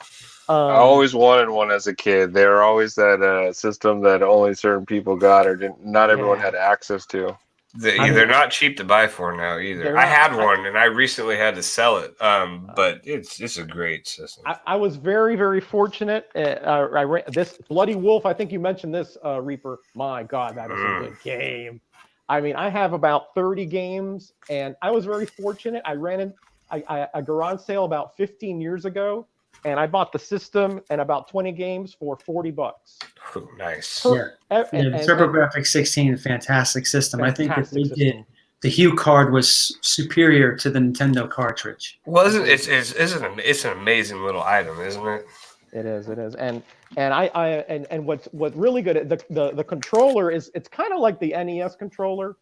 D: I always wanted one as a kid. They were always that system that only certain people got, or not everyone had access to.
C: They're not cheap to buy for now either. I had one and I recently had to sell it. But it's a great system.
B: I was very, very fortunate. This Bloody Wolf, I think you mentioned this, Reaper. My God, that is a good game. I mean, I have about 30 games, and I was very fortunate. I ran a garage sale about 15 years ago, and I bought the system and about 20 games for $40.
C: Ooh, nice.
E: TurboGrafx 16, a fantastic system. I think if they did, the Hue card was superior to the Nintendo cartridge.
C: It's an amazing little item, isn't it?
B: It is, and what's really good, the controller it's kind of like the NES controller.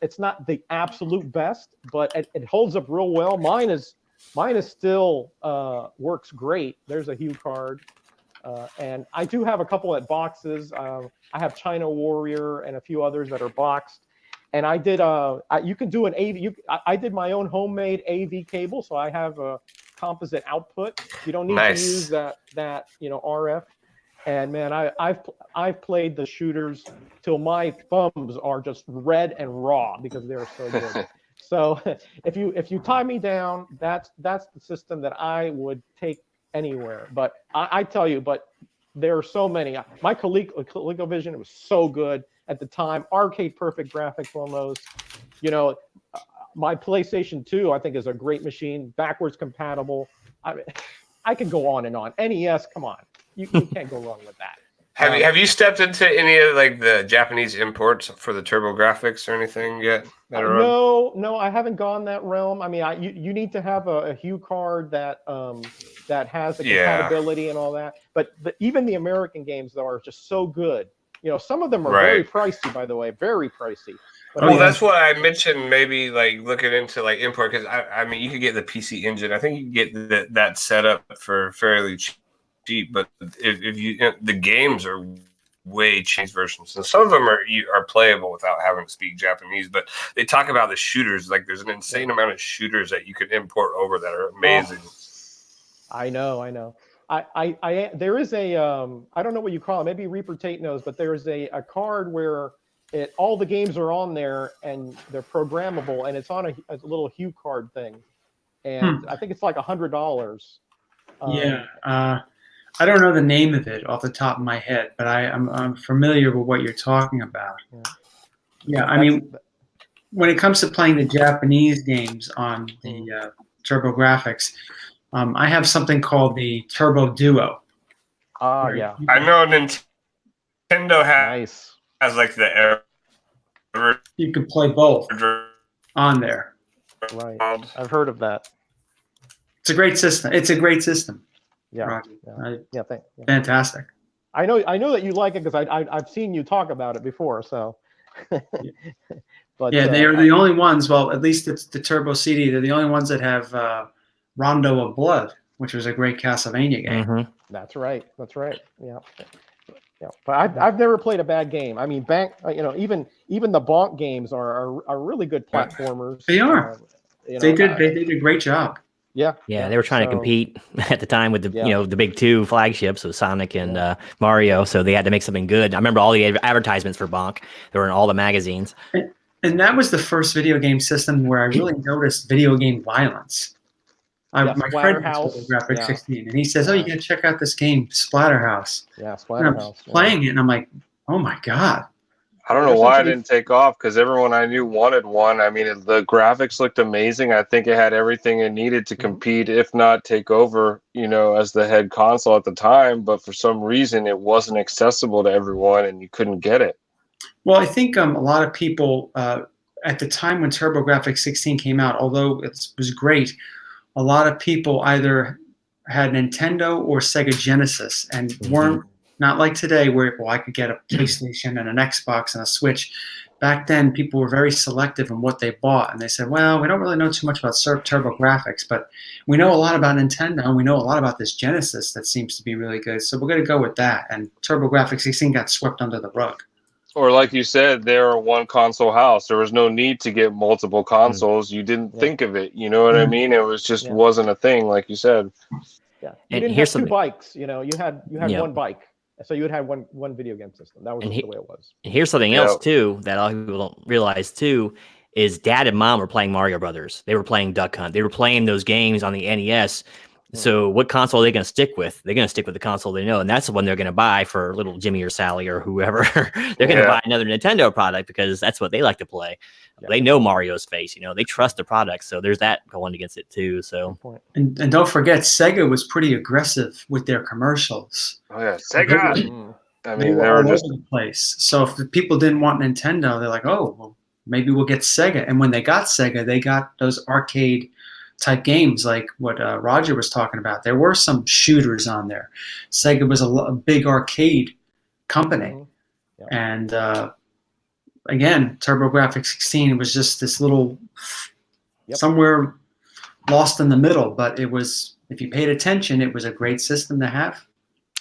B: It's not the absolute best, but it holds up real well. Mine is still works great. There's a Hue card, and I do have a couple at boxes. I have China Warrior and a few others that are boxed. And I did you can do an AV. I did my own homemade AV cable, so I have a composite output. You don't need to use that RF. And man, I've played the shooters till my thumbs are just red and raw because they're so good. So if you tie me down, that's the system that I would take anywhere. But I tell you, but there are so many. My ColecoVision, it was so good at the time. Arcade perfect graphics almost. You know, my PlayStation 2, I think, is a great machine, backwards compatible. I can go on and on. NES, come on, you can't go wrong with that.
C: Have you stepped into any of like the Japanese imports for the TurboGrafx or anything yet?
B: No, I haven't gone that realm. I mean, you need to have a Hue card that that has the compatibility and all that. But even the American games though are just so good. You know, some of them are very pricey, by the way, very pricey. But
C: well, that's what I mentioned. Maybe like looking into like import, because I mean, you could get the PC Engine. I think you can get that set up for fairly cheap. But if you the games are way Chinese versions, and some of them are playable without having to speak Japanese. But they talk about the shooters. Like there's an insane amount of shooters that you can import over that are amazing.
B: Oh, I know. There is a I don't know what you call it. Maybe Reaper Tate knows, but there is a card where all the games are on there and they're programmable, and it's on a little Hue card thing, and I think it's like $100.
E: I don't know the name of it off the top of my head, but I'm familiar with what you're talking about. Yeah, I mean, when it comes to playing the Japanese games on the TurboGrafx, I have something called the Turbo Duo.
B: Yeah.
C: I know Nintendo has like the
E: you can play both on there.
B: Right. I've heard of that.
E: It's a great system.
B: Yeah.
E: Fantastic.
B: I know that you like it because I've seen you talk about it before. So.
E: But they are the only ones. Well, at least it's the Turbo CD. They're the only ones that have Rondo of Blood, which was a great Castlevania game.
B: Mm-hmm. That's right. Yeah. But I've never played a bad game. I mean, even the Bonk games are really good platformers.
E: They are. They did a great job.
B: Yeah.
A: They were trying to compete at the time with the the big two flagships of Sonic and Mario, so they had to make something good. I remember all the advertisements for Bonk. They were in all the magazines.
E: And that was the first video game system where I really noticed video game violence. My friend has Graphic 16, and he says, "Oh, you got to check out this game, Splatterhouse."
B: Yeah, Splatterhouse.
E: Playing it, and I'm like, "Oh my god!"
D: I don't know why I didn't take off, because everyone I knew wanted one. I mean, the graphics looked amazing. I think it had everything it needed to compete, if not take over, as the head console at the time. But for some reason, it wasn't accessible to everyone, and you couldn't get it.
E: Well, I think a lot of people at the time when TurboGrafx 16 came out, although it was great, a lot of people either had Nintendo or Sega Genesis and weren't not like today where I could get a PlayStation and an Xbox and a Switch. Back then, people were very selective in what they bought, and they said, "Well, we don't really know too much about TurboGrafx, but we know a lot about Nintendo, and we know a lot about this Genesis that seems to be really good. So we're going to go with that." And TurboGrafx 16 got swept under the rug.
D: Or like you said, they're a one console house. There was no need to get multiple consoles. You didn't think of it. You know what I mean? It was just wasn't a thing, like you said.
B: Yeah, you didn't have two bikes. You had one bike, so you would have one video game system. That was just the way it was.
A: And here's something else too that a lot of people don't realize too is Dad and Mom were playing Mario Brothers. They were playing Duck Hunt. They were playing those games on the NES. So what console are they going to stick with? They're going to stick with the console they know, and that's the one they're going to buy for little Jimmy or Sally or whoever. They're going to buy another Nintendo product because that's what they like to play. They know Mario's face, they trust the product. So there's that going against it too. So
E: and don't forget, Sega was pretty aggressive with their commercials.
D: Oh yeah, Sega. I mean,
E: they were all over the place. So if the people didn't want Nintendo, they're like, "Oh, well, maybe we'll get Sega." And when they got Sega, they got those arcade type games like what Roger was talking about. There were some shooters on there. Sega was a big arcade company. And again, TurboGrafx 16 was just this little somewhere lost in the middle, but it was, if you paid attention, it was a great system to have.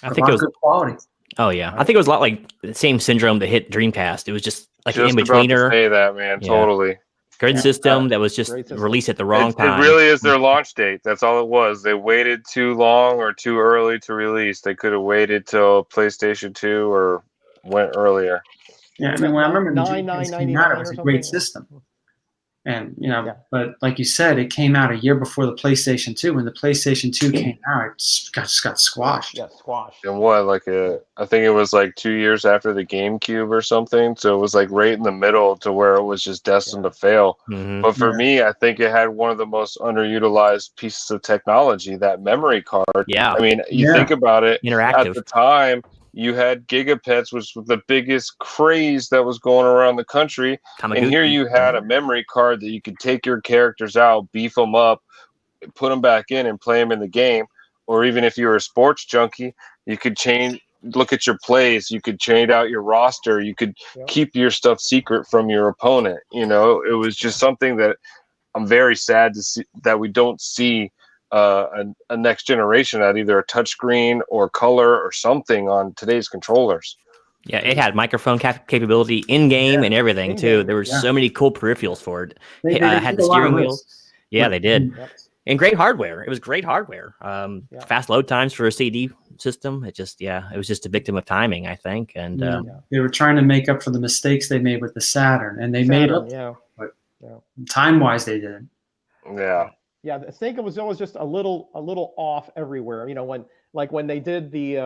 A: I think it was
E: good quality.
A: Oh yeah, I think it was a lot like the same syndrome that hit Dreamcast. It was just like an in-betweener.
D: Say that, man, totally.
A: Good system that was just released at the wrong time.
D: It really is their launch date. That's all it was. They waited too long or too early to release. They could have waited till PlayStation 2 or went earlier.
E: Yeah, I mean, when I remember it was a great system. And
B: Yeah.
E: but like you said, it came out a year before the PlayStation 2. When the PlayStation 2 came out, it just got squashed.
B: Yeah, squash.
D: And what, like I think it was like 2 years after the GameCube or something. So it was like right in the middle to where it was just destined to fail.
A: Mhm.
D: But for me, I think it had one of the most underutilized pieces of technology, that memory card.
A: Yeah.
D: I mean, you think about it,
A: Interactive.
D: at the time, you had gigapets, which was the biggest craze that was going around the country. And here
A: Tamagotchi.
D: you had a memory card that you could take your characters out, beef them up, put them back in, and play them in the game. Or even if you were a sports junkie, you could look at your plays, you could change out your roster, you could keep your stuff secret from your opponent. You know, it was just something that I'm very sad to see that we don't see a next generation at either a touchscreen or color or something on today's controllers.
A: Yeah, it had microphone capability in game and everything too.
B: In-game,
A: There were so many cool peripherals for it.
E: They
A: Had the
E: took a lot of
A: steering wheel.
E: risks.
A: Yeah, they did.
B: Yep.
A: And great hardware. It was great hardware.
B: Yeah.
A: Fast load times for a CD system. It was just a victim of timing, I think. And
E: They were trying to make up for the mistakes they made with the Saturn, and they made up.
B: Yeah.
E: Time-wise, they did.
D: Yeah.
B: Yeah, the Sega was always just a little off everywhere. You know, when they did the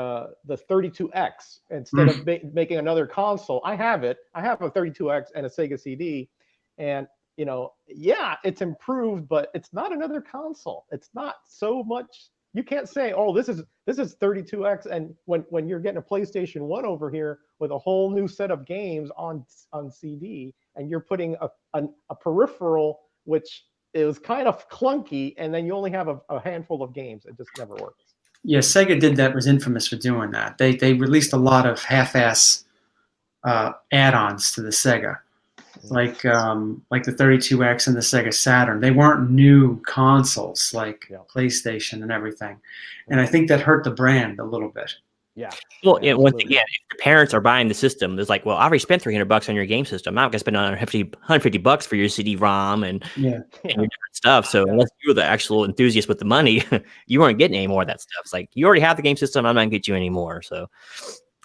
B: 32X, instead of making another console, I have it. I have a 32X and a Sega CD, and you know, yeah, it's improved, but it's not another console. It's not so much. You can't say, oh, this is 32X, and when you're getting a PlayStation 1 over here with a whole new set of games on CD, and you're putting a peripheral which is kind of clunky, and then you only have a handful of games. It just never works.
E: Yeah, Sega was infamous for doing that. They released a lot of half-ass add-ons to the Sega, like the 32X and the Sega Saturn. They weren't new consoles like PlayStation and everything, and I think that hurt the brand a little bit.
B: Yeah.
A: Well, once again, if your parents are buying the system, there's like, well, I already spent $300 on your game system. I'm not gonna spend $150 for your CD-ROM and your different stuff. So unless you're the actual enthusiast with the money, you weren't getting any more of that stuff. It's like, you already have the game system. I'm not gonna get you any more. So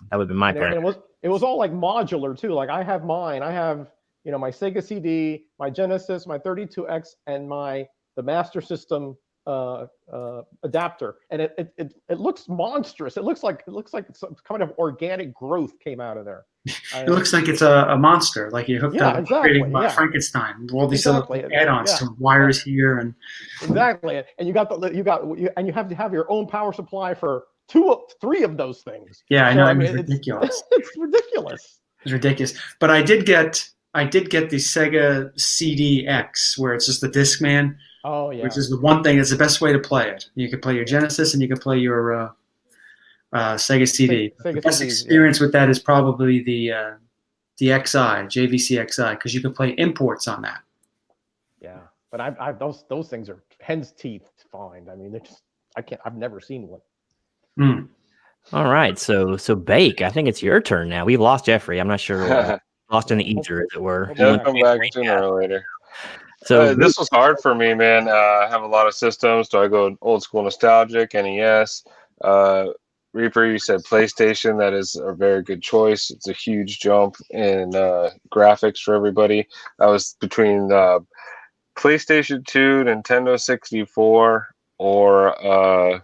A: that would be my part.
B: It was all like modular too. Like I have mine. I have my Sega CD, my Genesis, my 32X, and the Master System adapter, and it looks monstrous. It looks like some kind of organic growth came out of there.
E: It looks like it's a monster, like you hooked up creating Frankenstein. All these other add-ons, some wires here, and
B: exactly. And you have to have your own power supply for 3 of those things.
E: Yeah, I know. It's ridiculous.
B: It's ridiculous.
E: It's ridiculous. But I did get the Sega CD-X, where it's just the Discman.
B: Oh yeah.
E: Which is the one thing. It's the best way to play it. You can play your Genesis and you can play your Sega CD. The best experience with that is probably the XI, JVC XI, because you can play imports on that.
B: Yeah, but I've those things are hen's teeth to find. I mean, they're just I've never seen one.
A: All right, so Bake, I think it's your turn now. We've lost Jeffrey. I'm not sure. Lost in the ether, as it were.
D: He'll come back sooner or later.
A: So
D: this was hard for me, man. I have a lot of systems. Do I go old school nostalgic, NES? Reaper, you said PlayStation. That is a very good choice. It's a huge jump in graphics for everybody. I was between PlayStation 2, Nintendo 64, or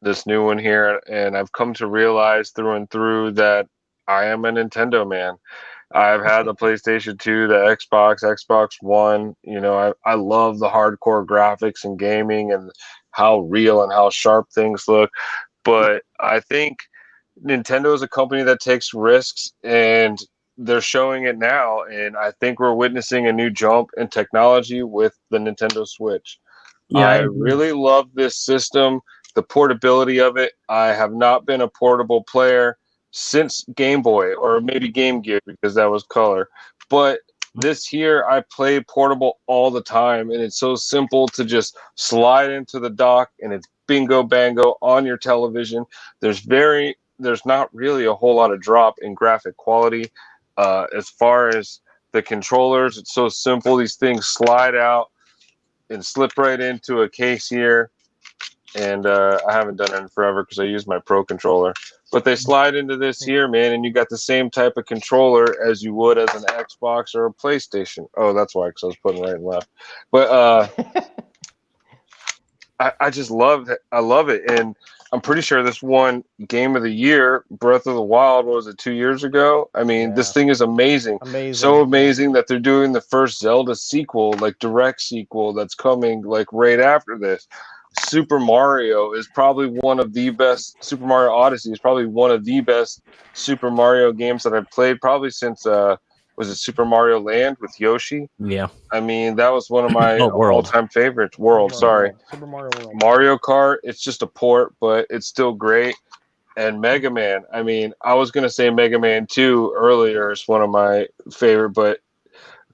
D: this new one here. And I've come to realize through and through that I am a Nintendo man. I've had the PlayStation 2, the Xbox One. I love the hardcore graphics and gaming and how real and how sharp things look. But I think Nintendo is a company that takes risks, and they're showing it now. And I think we're witnessing a new jump in technology with the Nintendo Switch. Yeah, I really love this system, the portability of it. I have not been a portable player since Game Boy, or maybe Game Gear, because that was color. But this year I play portable all the time, and it's so simple to just slide into the dock and it's bingo bango on your television. There's not really a whole lot of drop in graphic quality. As far as the controllers, it's so simple. These things slide out and slip right into a case here. and I haven't done it in forever because I use my Pro controller. But they slide into this here, man, and you got the same type of controller as you would as an Xbox or a PlayStation. Oh, that's why, because I was putting right and left. But I just love it. I love it, and I'm pretty sure this won Game of the Year. Breath of the Wild, what was it, 2 years ago? I mean, this thing is amazing. So amazing that they're doing the first Zelda sequel, like direct sequel, that's coming like right after this. Super Mario is probably one of the best. Super Mario Odyssey is probably one of the best Super Mario games that I've played, probably since was it Super Mario Land with Yoshi?
A: Yeah.
D: I mean, that was one of my
A: World.
D: all-time favorites. World, sorry.
B: Super Mario World.
D: Mario Kart, it's just a port, but it's still great. And Mega Man, I mean, I was going to say Mega Man 2 earlier is one of my favorite, but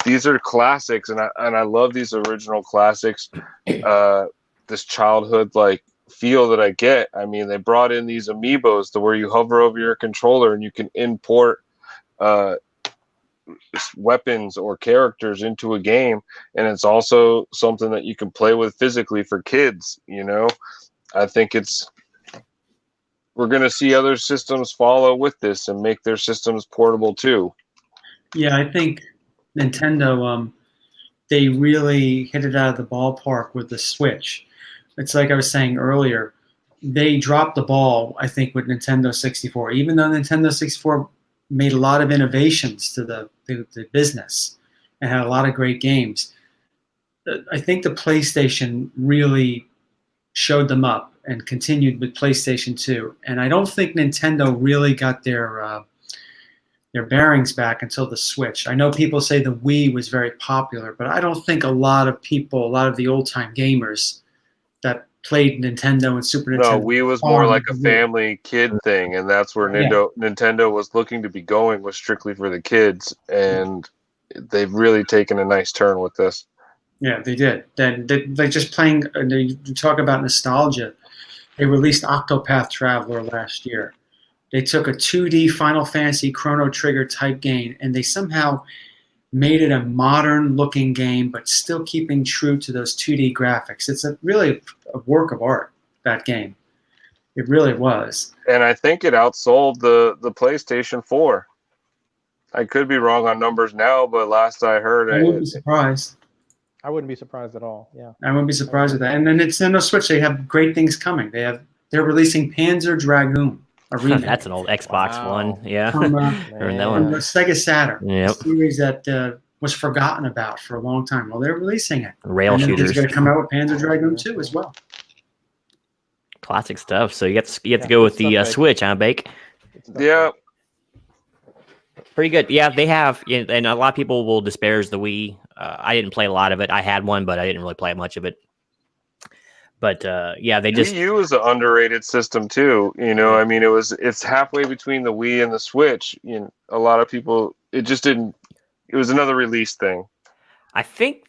D: these are classics, and I love these original classics. This childhood like feel that I get. I mean, they brought in these amiibos to where you hover over your controller and you can import weapons or characters into a game, and it's also something that you can play with physically for kids. You know, I think we're going to see other systems follow with this and make their systems portable too.
E: Yeah, I think Nintendo, they really hit it out of the ballpark with the Switch. It's like I was saying earlier, they dropped the ball, I think, with Nintendo 64. Even though Nintendo 64 made a lot of innovations to the business and had a lot of great games, I think the PlayStation really showed them up and continued with PlayStation 2. And I don't think Nintendo really got their bearings back until the Switch. I know people say the Wii was very popular, but I don't think a lot of the old-time gamers that played Nintendo and Super Nintendo.
D: No, Wii was more like a family kid thing, and that's where Nintendo was looking to be going, was strictly for the kids, and they've really taken a nice turn with this.
E: Yeah, they did. They just playing. You talk about nostalgia. They released Octopath Traveler last year. They took a 2D Final Fantasy Chrono Trigger type game, and they somehow made it a modern-looking game, but still keeping true to those 2D graphics. It's really a work of art, that game. It really was.
D: And I think it outsold the PlayStation 4. I could be wrong on numbers now, but last I heard,
E: I wouldn't be surprised.
B: I wouldn't be surprised at all. Yeah,
E: I wouldn't be surprised with that. And then Nintendo Switch, they have great things coming. They're releasing Panzer Dragoon, a remake.
A: That's an old Xbox one. Yeah.
E: From
A: that one.
E: the Sega Saturn,
A: Yep.
E: a series that was forgotten about for a long time. Well, they're releasing it.
A: Rail shooters.
E: It's going to come out with Panzer Dragoon 2 as well.
A: Classic stuff. So you have to go with the Switch, huh, Bake?
D: Yeah.
A: Pretty good. Yeah, they have, and a lot of people will disparage the Wii. I didn't play a lot of it. I had one, but I didn't really play much of it. But yeah, they just
D: Wii U is an underrated system too. You know, I mean, it's halfway between the Wii and the Switch. You know, a lot of people, it just didn't. It was another release thing.
A: I think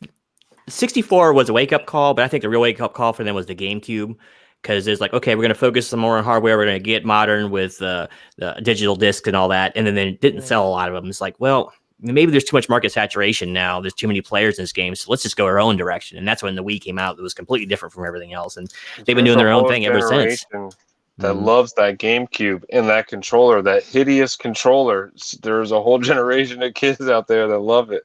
A: 64 was a wake-up call, but I think the real wake-up call for them was the GameCube, because it's like, okay, we're going to focus some more on hardware. We're going to get modern with the digital discs and all that, and then they didn't sell a lot of them. It's like, well, maybe there's too much market saturation now. There's too many players in this game, so let's just go our own direction. And that's when the Wii came out. It was completely different from everything else, and they've been doing their own thing ever since.
D: That loves that GameCube and that controller, that hideous controller. There's a whole generation of kids out there that love it.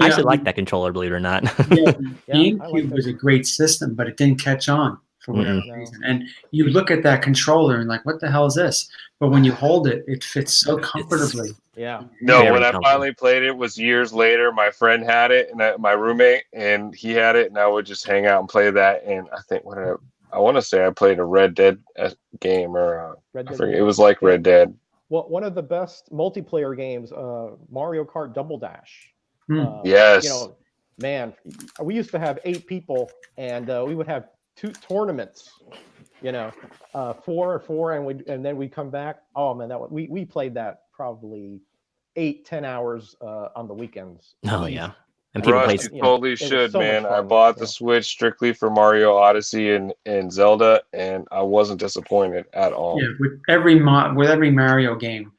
A: I actually like that controller, believe it or not.
E: GameCube was a great system, but it didn't catch on for whatever reason. And you look at that controller and like, what the hell is this? But when you hold it, it fits so comfortably.
D: No, when I finally played it was years later. My friend had it, and my roommate, and he had it, and I would just hang out and play that. And I think I want to say I played a Red Dead game, or I forget. It was like Red Dead.
B: Well, one of the best multiplayer games, Mario Kart Double Dash.
D: Yes.
B: You know, man, we used to have 8 people, and we would have 2 tournaments. You know, 4 and then we'd come back. Oh man, we played that probably 8-10 hours on the weekends.
A: Oh yeah. And
D: people Russ, you totally should, man. I bought the Switch strictly for Mario Odyssey and Zelda, and I wasn't disappointed at all.
E: Yeah, with every Mario game,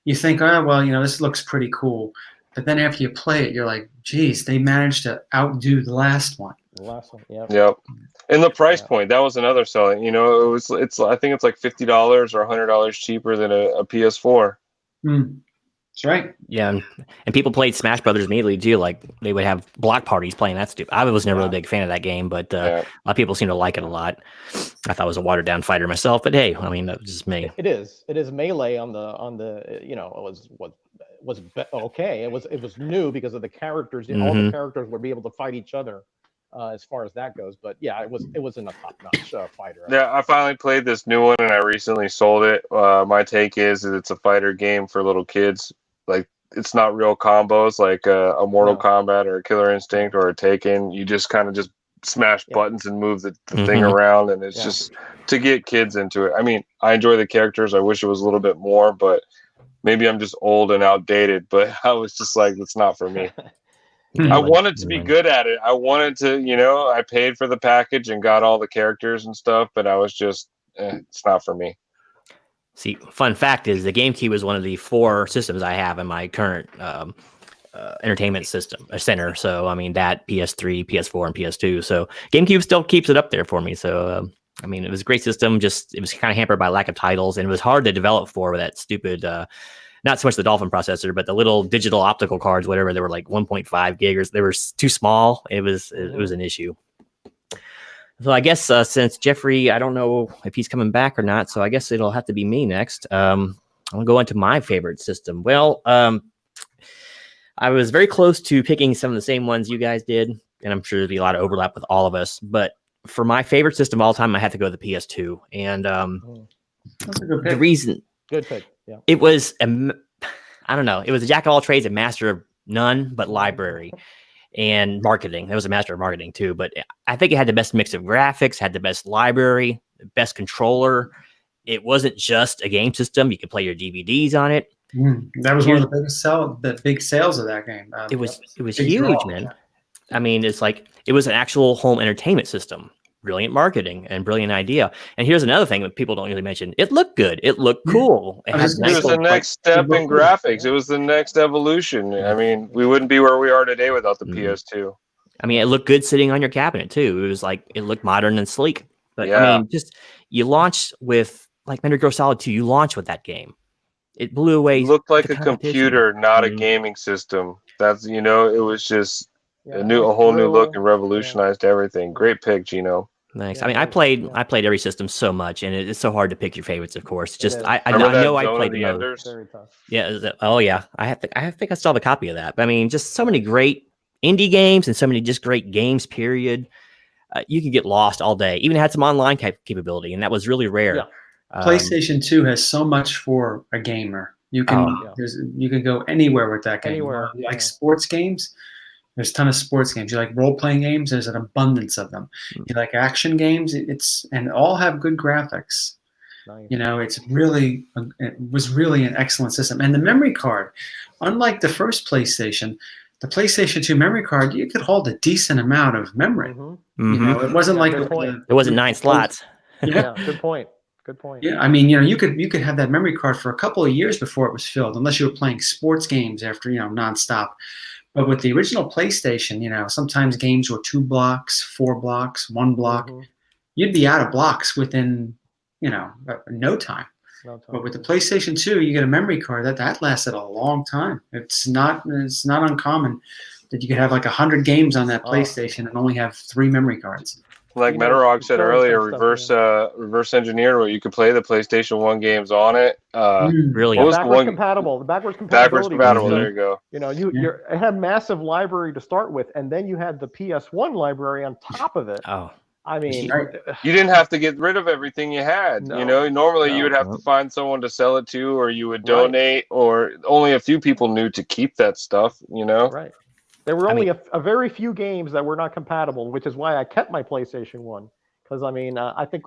E: you think, oh well, you know, this looks pretty cool, but then after you play it, you're like, geez, they managed to outdo the last one.
B: The last one. Yep.
D: Yep. And the price
B: Yeah.
D: point, that was another selling. You know, it's I think it's like $50 or $100 cheaper than a PS4.
E: That's right.
A: Yeah, and people played Smash Brothers immediately too. Like they would have block parties playing that stupid. I was never a big fan of that game, but a lot of people seem to like it a lot. I thought it was a watered down fighter myself, but hey, I mean that was just me.
B: It is. It is Melee on the. You know, it was okay. It was new because of the characters. All the characters would be able to fight each other. As far as that goes, but yeah, it wasn't a top-notch fighter.
D: Yeah, I finally played this new one and I recently sold it. My take is it's a fighter game for little kids. Like it's not real combos like a Mortal Kombat or a Killer Instinct or a Taken. You just kind of just smash buttons and move the thing around, and it's just to get kids into it. I mean, I enjoy the characters. I wish it was a little bit more, but maybe I'm just old and outdated. But I was just like, it's not for me. I wanted to be good at it. I wanted to, you know, I paid for the package and got all the characters and stuff, but I was just, it's not for me.
A: See, fun fact is the GameCube is one of the 4 systems I have in my current entertainment system center. So, I mean, that PS3, PS4, and PS2. So, GameCube still keeps it up there for me. So, I mean, it was a great system. Just it was kind of hampered by lack of titles, and it was hard to develop for with that stupid. Not so much the Dolphin processor, but the little digital optical cards, whatever. They were like 1.5 gig, or they were too small. It was an issue. So I guess since Jeffrey, I don't know if he's coming back or not, so I guess it'll have to be me next. I'll go into my favorite system. Well, I was very close to picking some of the same ones you guys did, and I'm sure there'll be a lot of overlap with all of us. But for my favorite system of all time, I had to go with the PS2. And
E: That's a good pick.
A: the reason...
B: Good pick. Yeah.
A: It was, I don't know, it was a jack of all trades, a master of none, but library and marketing. It was a master of marketing too, but I think it had the best mix of graphics, had the best library, the best controller. It wasn't just a game system. You could play your DVDs on it.
E: That was one of the big sales of that game.
A: It was huge, man. I mean, it's like, it was an actual home entertainment system. Brilliant marketing and brilliant idea. And here's another thing that people don't usually mention. It looked good. It looked cool. It
D: was the next step in graphics. It was the next evolution. I mean, we wouldn't be where we are today without the PS2.
A: I mean, it looked good sitting on your cabinet too. It was like, it looked modern and sleek. But I mean, just you launched with like Metal Gear Solid 2, you launched with that game. It blew away.
D: It looked like a computer, not a gaming system. That's, you know, it was just a whole new look and revolutionized everything. Great pick, Gino.
A: Nice. I mean, I played every system so much, and it's so hard to pick your favorites. Of course, just I know I played the most.
B: Very tough.
A: Yeah. Oh yeah. I think I still have a copy of that. But I mean, just so many great indie games and so many just great games. Period. You can get lost all day. Even had some online capability, and that was really rare.
B: Yeah.
E: PlayStation 2 has so much for a gamer. You can you can go anywhere with that game.
B: Anywhere.
E: You like sports games? There's a ton of sports games. You like role-playing games? There's an abundance of them. You like action games? And all have good graphics.
B: Nice.
E: You know, it was really an excellent system. And the memory card, unlike the first PlayStation, the PlayStation 2 memory card, you could hold a decent amount of memory. You know, it wasn't like
A: it wasn't 9 slots.
B: Yeah, good point. Good point.
E: Yeah, I mean, you know, you could have that memory card for a couple of years before it was filled, unless you were playing sports games after, you know, nonstop. But with the original PlayStation, you know, sometimes games were 2 blocks, 4 blocks, 1 block. You'd be out of blocks within, you know, no time. But with the PlayStation 2, you get a memory card that lasted a long time. It's not uncommon that you could have like 100 games on that PlayStation and only have 3 memory cards.
D: Like Metarog said earlier, reverse engineer, where you could play the PlayStation 1 games on it.
A: Really,
B: backwards compatible. The backwards compatibility.
D: There you go.
B: You know, it had massive library to start with, and then you had the PS1 library on top of it.
A: Oh,
B: I mean,
D: you didn't have to get rid of everything you had. You know, normally you would have to find someone to sell it to, or you would donate, or only a few people knew to keep that stuff. You know,
B: right. There were only a very few games that were not compatible, which is why I kept my PlayStation 1. Because, I mean, I think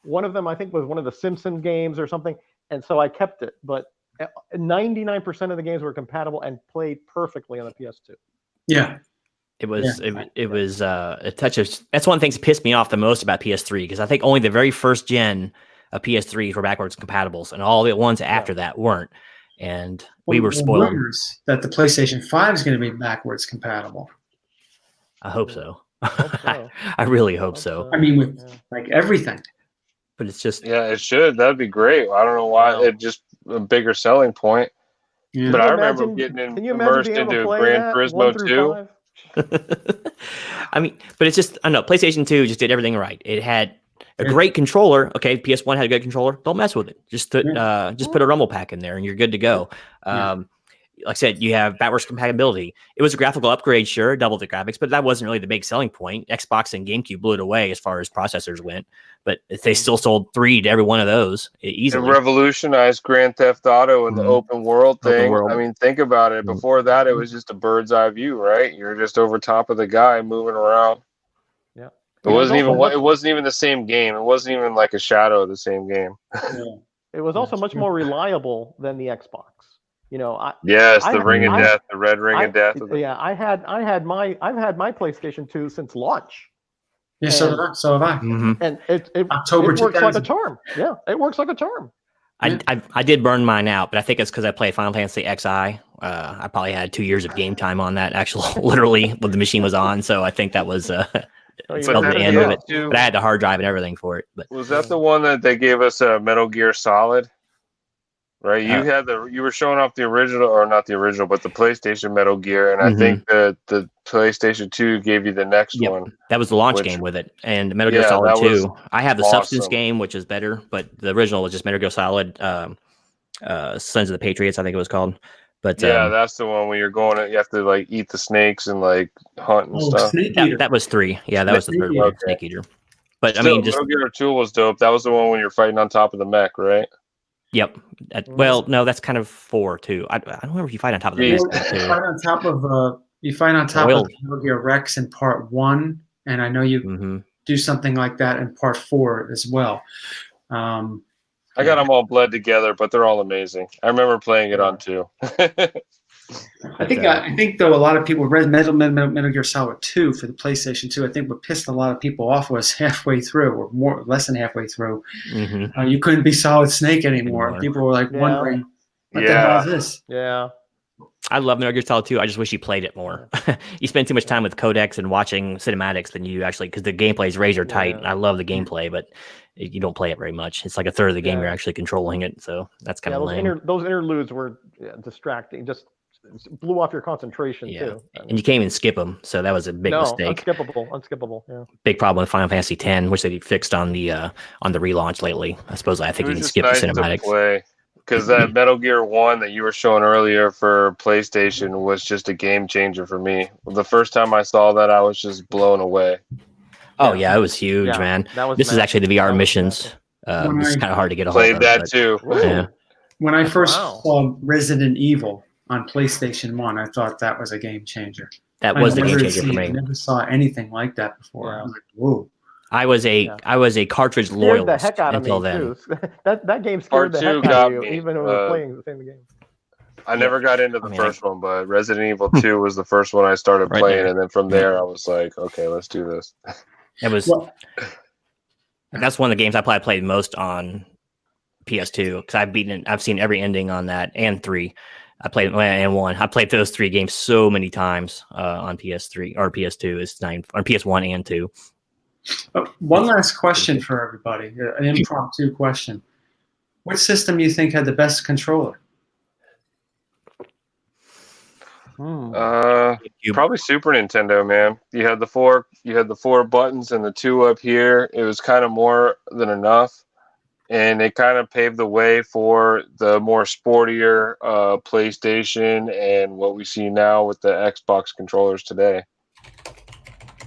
B: one of them, was one of the Simpson games or something. And so I kept it. But 99% of the games were compatible and played perfectly on the PS2.
E: Yeah.
A: It was a touch of... That's one of the things that pissed me off the most about PS3, because I think only the very first gen of PS3s were backwards compatibles, and all the ones after that weren't. And we were spoiled.
E: Rumors that the PlayStation 5 is going to be backwards compatible.
A: I hope so.
B: so.
A: I really hope so.
E: I mean, with like everything.
A: But it's just
D: Yeah, it should. That'd be great. I don't know why.
B: Wow.
D: It just a bigger selling point.
E: Yeah.
D: But
B: Can
D: I
B: you
D: remember
B: imagine-
D: getting
B: Can you imagine
D: immersed
B: being able to
D: into
B: play
D: Gran
B: that
D: Turismo
B: 1 through
D: 2.
B: 5?
A: I mean, but it's just, I don't know, PlayStation 2 just did everything right. It had a
E: Yeah.
A: great controller. Okay, PS1 had a good controller. Don't mess with it. Just put a rumble pack in there and you're good to go.
E: Yeah.
A: Like I said, you have backwards compatibility. It was a graphical upgrade, sure, double the graphics, but that wasn't really the big selling point. Xbox and GameCube blew it away as far as processors went, but they still sold 3 to every one of those
D: It
A: easily.
D: revolutionized Grand Theft Auto and the open world
A: Open
D: thing.
A: world.
D: I mean, think about it. Before that, it was just a bird's eye view, right? You're just over top of the guy moving around.
B: Yeah.
D: It wasn't even the same game. It wasn't even like a shadow of the same game.
B: It was also much more reliable than the Xbox. You know,
D: Yes,
B: I-
D: the ring of
B: I-
D: death, the red ring of death.
B: I've had my PlayStation 2 since launch.
E: Yeah, so have I.
A: Mhm.
B: And it
E: October
B: works like a
E: 2000.
B: charm. Yeah, it works like a charm.
A: I did burn mine out, but I think it's because I played Final Fantasy XI. I probably had 2 years of game time on that, actually, literally, when the machine was on. So I think that was spelled the end of it. But I had the hard drive and everything for it. But
D: Was that the one that they gave us Metal Gear Solid? Right, you were showing off the original, or not the original, but the PlayStation Metal Gear, and I think the PlayStation 2 gave you the next one.
A: That was the launch game with it, and Metal Gear Solid 2. I have the Substance game, which is better, but the original was just Metal Gear Solid, Sons of the Patriots, I think it was called. But
D: yeah, that's the one where you're going. You have to like eat the snakes and like hunt and stuff.
A: That was 3. Yeah, that was the third one, Snake Eater. But
D: Still,
A: I mean, just
D: Metal Gear 2 was dope. That was the one when you're fighting on top of the mech, right?
A: Yep. Well, no, that's kind of 4 too. I don't remember if you fight on top of the
E: You fight on top of Metal Gear Rex in part 1, and I know you do something like that in part 4 as well.
D: I got them all bled together, but they're all amazing. I remember playing it on 2.
E: I think though a lot of people read Metal Gear Solid 2 for the PlayStation 2. I think what pissed a lot of people off was halfway through, or less than halfway through, you couldn't be Solid Snake anymore. People were like wondering, what the hell is this?
B: Yeah.
A: I love Metal Gear Solid 2. I just wish you played it more. You spend too much time with codecs and watching cinematics than you actually, because the gameplay is razor tight. And I love the gameplay, but you don't play it very much. It's like a third of the game you're actually controlling it, so that's kind of lame.
B: Those interludes were distracting. Just blew off your concentration too.
A: And you can't even skip them, so that was a big mistake.
B: Unskippable. Yeah.
A: Big problem with Final Fantasy X, which they fixed on the relaunch lately. I think you can skip the cinematics.
D: Because that Metal Gear 1 that you were showing earlier for PlayStation was just a game changer for me. The first time I saw that, I was just blown away.
A: Oh yeah, it was huge, man. This is actually the VR missions. It's kind of hard to get a hold of.
D: Played that too.
A: Yeah.
E: When I first saw Resident Evil on PlayStation 1, I thought that was a game changer.
A: That was the game changer for me.
E: I never saw anything like that before. I was like, whoa.
A: I was a cartridge loyalist
B: the heck out of
A: until
B: me
A: then.
B: Too. that game scared the heck out of you, even when we were playing the same game.
D: I never got into the first one, but Resident Evil 2 was the first one I started playing, and then from there I was like, okay, let's do this.
A: It was. That's one of the games I probably played most on PS2 because I've beaten it. I've seen every ending on that and 3. I played and 1. I played those 3 games so many times on PS3 or PS2. It's 9 on PS1 and 2.
E: One last question for everybody, an impromptu question. What system do you think had the best controller?
D: Probably Super Nintendo, man. You had the 4 buttons and the 2 up here. It was kind of more than enough, and it kind of paved the way for the more sportier PlayStation and what we see now with the Xbox controllers today.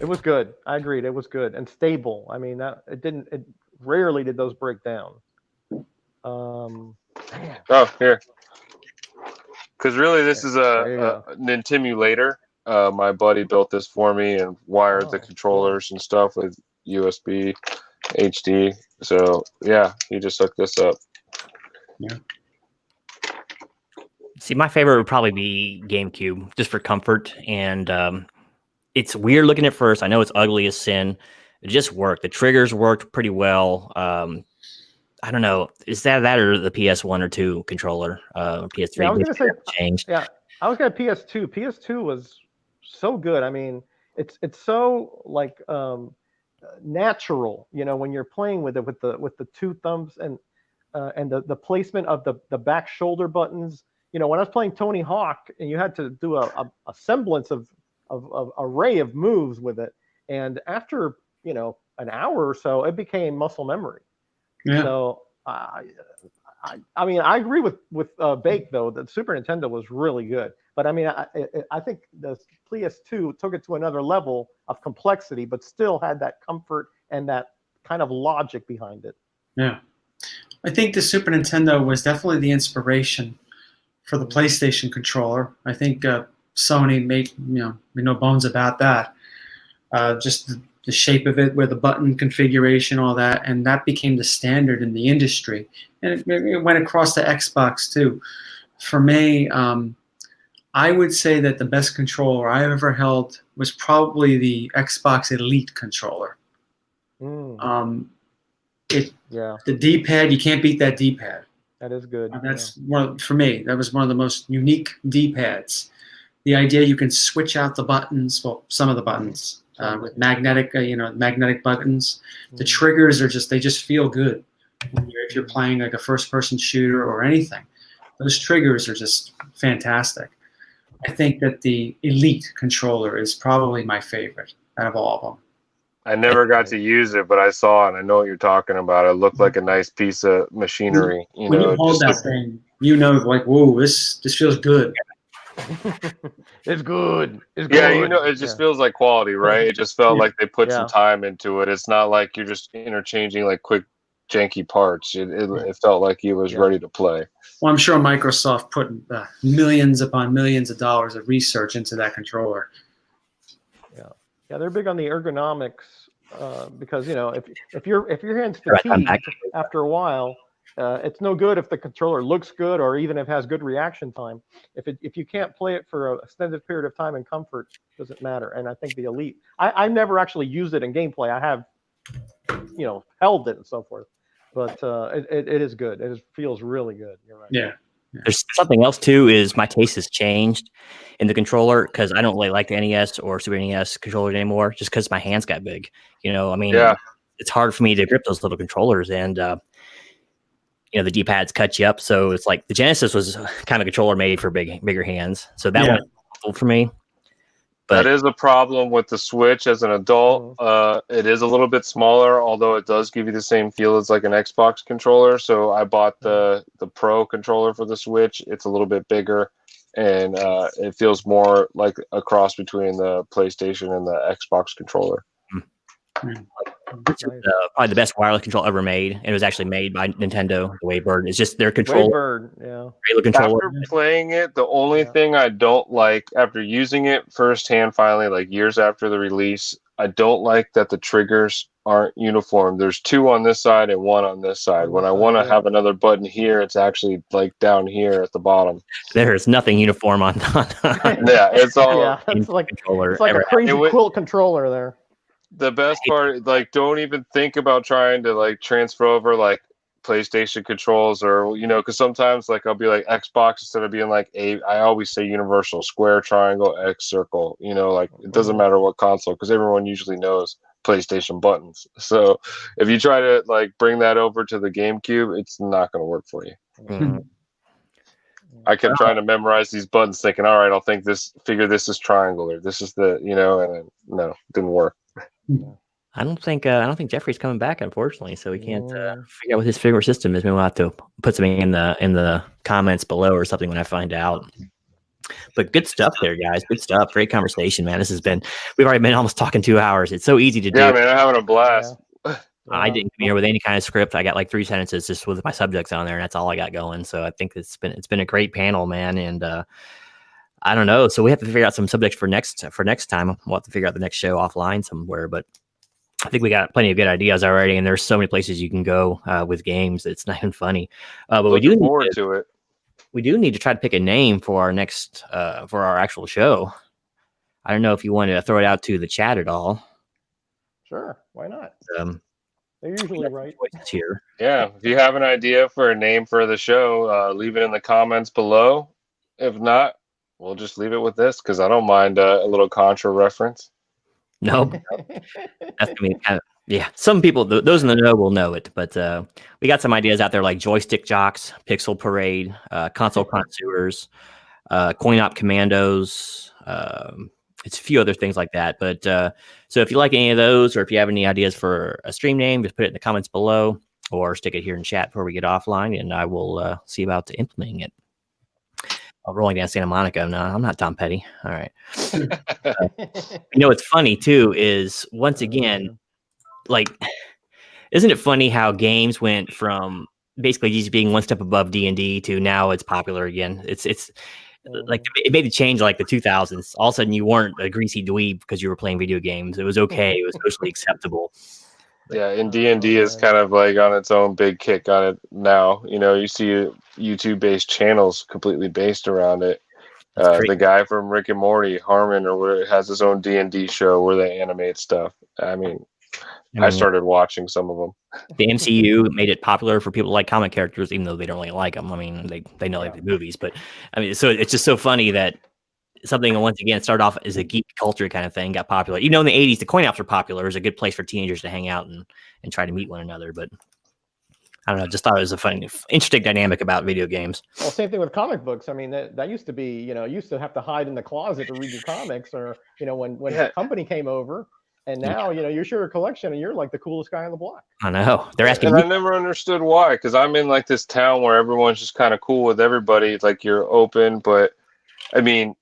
B: It was good. I agreed. It was good and stable. I mean, it rarely did those break down.
D: Oh, here. Because really, this is an Intimulator. My buddy built this for me and wired the controllers and stuff with USB, HD. So, yeah, he just hooked this up.
E: Yeah.
A: See, my favorite would probably be GameCube, just for comfort. And it's weird looking at first. I know it's ugly as sin. It just worked. The triggers worked pretty well. I don't know. Is that or the PS1 or 2 controller? PS3.
B: Yeah, I was gonna say
A: changed.
B: Yeah, I was got PS2. PS2 was so good. I mean, it's so like natural, when you're playing with it with the two thumbs and the placement of the back shoulder buttons. When I was playing Tony Hawk and you had to do a semblance of array of moves with it, and after an hour or so, it became muscle memory.
E: Yeah.
B: So I mean, I agree with Bake though. The Super Nintendo was really good, but I mean, I think the PS2 took it to another level of complexity, but still had that comfort and that kind of logic behind it.
E: Yeah. I think the Super Nintendo was definitely the inspiration for the PlayStation controller. I think Sony made no bones about that. Just the shape of it, where the button configuration, all that, and that became the standard in the industry. And it went across to Xbox too. For me, I would say that the best controller I ever held was probably the Xbox Elite controller. The D-pad, you can't beat that D-pad.
B: That is good.
E: That's for me. That was one of the most unique D-pads. The idea you can switch out the buttons, well, some of the buttons with magnetic buttons. The triggers they just feel good. If you're playing like a first-person shooter or anything, those triggers are just fantastic. I think that the Elite controller is probably my favorite out of all of them.
D: I never got to use it, but I saw it. I know what you're talking about. It looked like a nice piece of machinery.
E: When you hold that thing, like, whoa, this feels good.
B: It's good. It's good.
D: Yeah, it just feels like quality, right? It just felt like they put some time into it. It's not like you're just interchanging like quick, janky parts. It felt like he was ready to play.
E: Well, I'm sure Microsoft put millions upon millions of dollars of research into that controller.
B: Yeah, they're big on the ergonomics because if your hands fatigue after a while, it's no good if the controller looks good or even if it has good reaction time. If you can't play it for an extended period of time in comfort, it doesn't matter. And I think the Elite, I never actually used it in gameplay. I have held it and so forth, but it is good. It feels really good. You're right.
E: Yeah.
A: There's something else too, is my taste has changed in the controller because I don't really like the NES or Super NES controller anymore just because my hands got big. I mean, it's hard for me to grip those little controllers, and the D-pads cut you up. So it's like the Genesis was kind of a controller made for bigger hands. So that one was for me. But
D: that is a problem with the Switch as an adult. It is a little bit smaller, although it does give you the same feel as like an Xbox controller. So I bought the Pro controller for the Switch. It's a little bit bigger, and it feels more like a cross between the PlayStation and the Xbox controller.
A: This is probably the best wireless controller ever made. It was actually made by Nintendo. The Wavebird. It's just their controller.
B: Wavebird,
A: controller.
D: After playing it, the only thing I don't like after using it firsthand, finally, like years after the release, I don't like that the triggers aren't uniform. There's 2 on this side and 1 on this side. When I want to have another button here, it's actually like down here at the bottom.
A: There's nothing uniform on.
D: It's all.
B: Yeah, it's like a crazy quilt controller there.
D: The best part, like, don't even think about trying to like transfer over like PlayStation controls or because sometimes like I'll be like Xbox instead of being like I always say universal, square, triangle, X, circle. Like it doesn't matter what console because everyone usually knows PlayStation buttons. So if you try to like bring that over to the GameCube, it's not going to work for you. I kept trying to memorize these buttons, thinking, all right, I'll figure this is triangle or this is the and then no, it didn't work.
A: I don't think Jeffrey's coming back, unfortunately, so we can't figure out what his favorite system is. Maybe we'll have to put something in the comments below or something when I find out. But good stuff there, guys. Good stuff. Great conversation, man. We've already been almost talking 2 hours. It's so easy to do.
D: Yeah, man, I'm having a blast.
A: I didn't come here with any kind of script. I got like 3 sentences just with my subjects on there, and that's all I got going. So I think it's been a great panel, man. And I don't know. So we have to figure out some subjects for next time. We'll have to figure out the next show offline somewhere. But I think we got plenty of good ideas already, and there's so many places you can go with games. It's not even funny. But we do
D: look forward to it.
A: We do need to try to pick a name for our next for our actual show. I don't know if you want to throw it out to the chat at all.
B: Sure, why not? They're usually right.
A: Here.
D: Yeah, if you have an idea for a name for the show, leave it in the comments below. If not, we'll just leave it with this because I don't mind a little contra reference.
A: Nope. That's gonna be kind of yeah. Some people, those in the know, will know it, but we got some ideas out there like joystick jocks, pixel parade, console connoisseurs, coin op commandos. It's a few other things like that. But so if you like any of those, or if you have any ideas for a stream name, just put it in the comments below, or stick it here in chat before we get offline, and I will see about implementing it. Rolling down Santa Monica. No, I'm not Tom Petty. All right. What's funny too is once again, like, isn't it funny how games went from basically just being one step above D&D to now it's popular again? It's like it made the change like the 2000s. All of a sudden, you weren't a greasy dweeb because you were playing video games. It was okay. It was socially acceptable.
D: Yeah, and D&D is kind of like on its own big kick on it now. You see YouTube-based channels completely based around it. The guy from Rick and Morty, Harmon, or whatever, has his own D&D show where they animate stuff. I mean, I started watching some of them.
A: The MCU made it popular for people to like comic characters, even though they don't really like them. I mean, they know like the movies, but I mean, so it's just so funny that something once again started off as a geek culture kind of thing, got popular. In the 80s, the coin ops were popular. It was a good place for teenagers to hang out and try to meet one another. But I don't know, just thought it was a funny, interesting dynamic about video games.
B: Well, same thing with comic books. I mean, that used to be, you used to have to hide in the closet to read your comics, or when the company came over. And now, you share a collection and you're like the coolest guy on the block.
A: I know. They're asking
D: and I never understood why, because I'm in like this town where everyone's just kind of cool with everybody. It's like you're open, but I mean,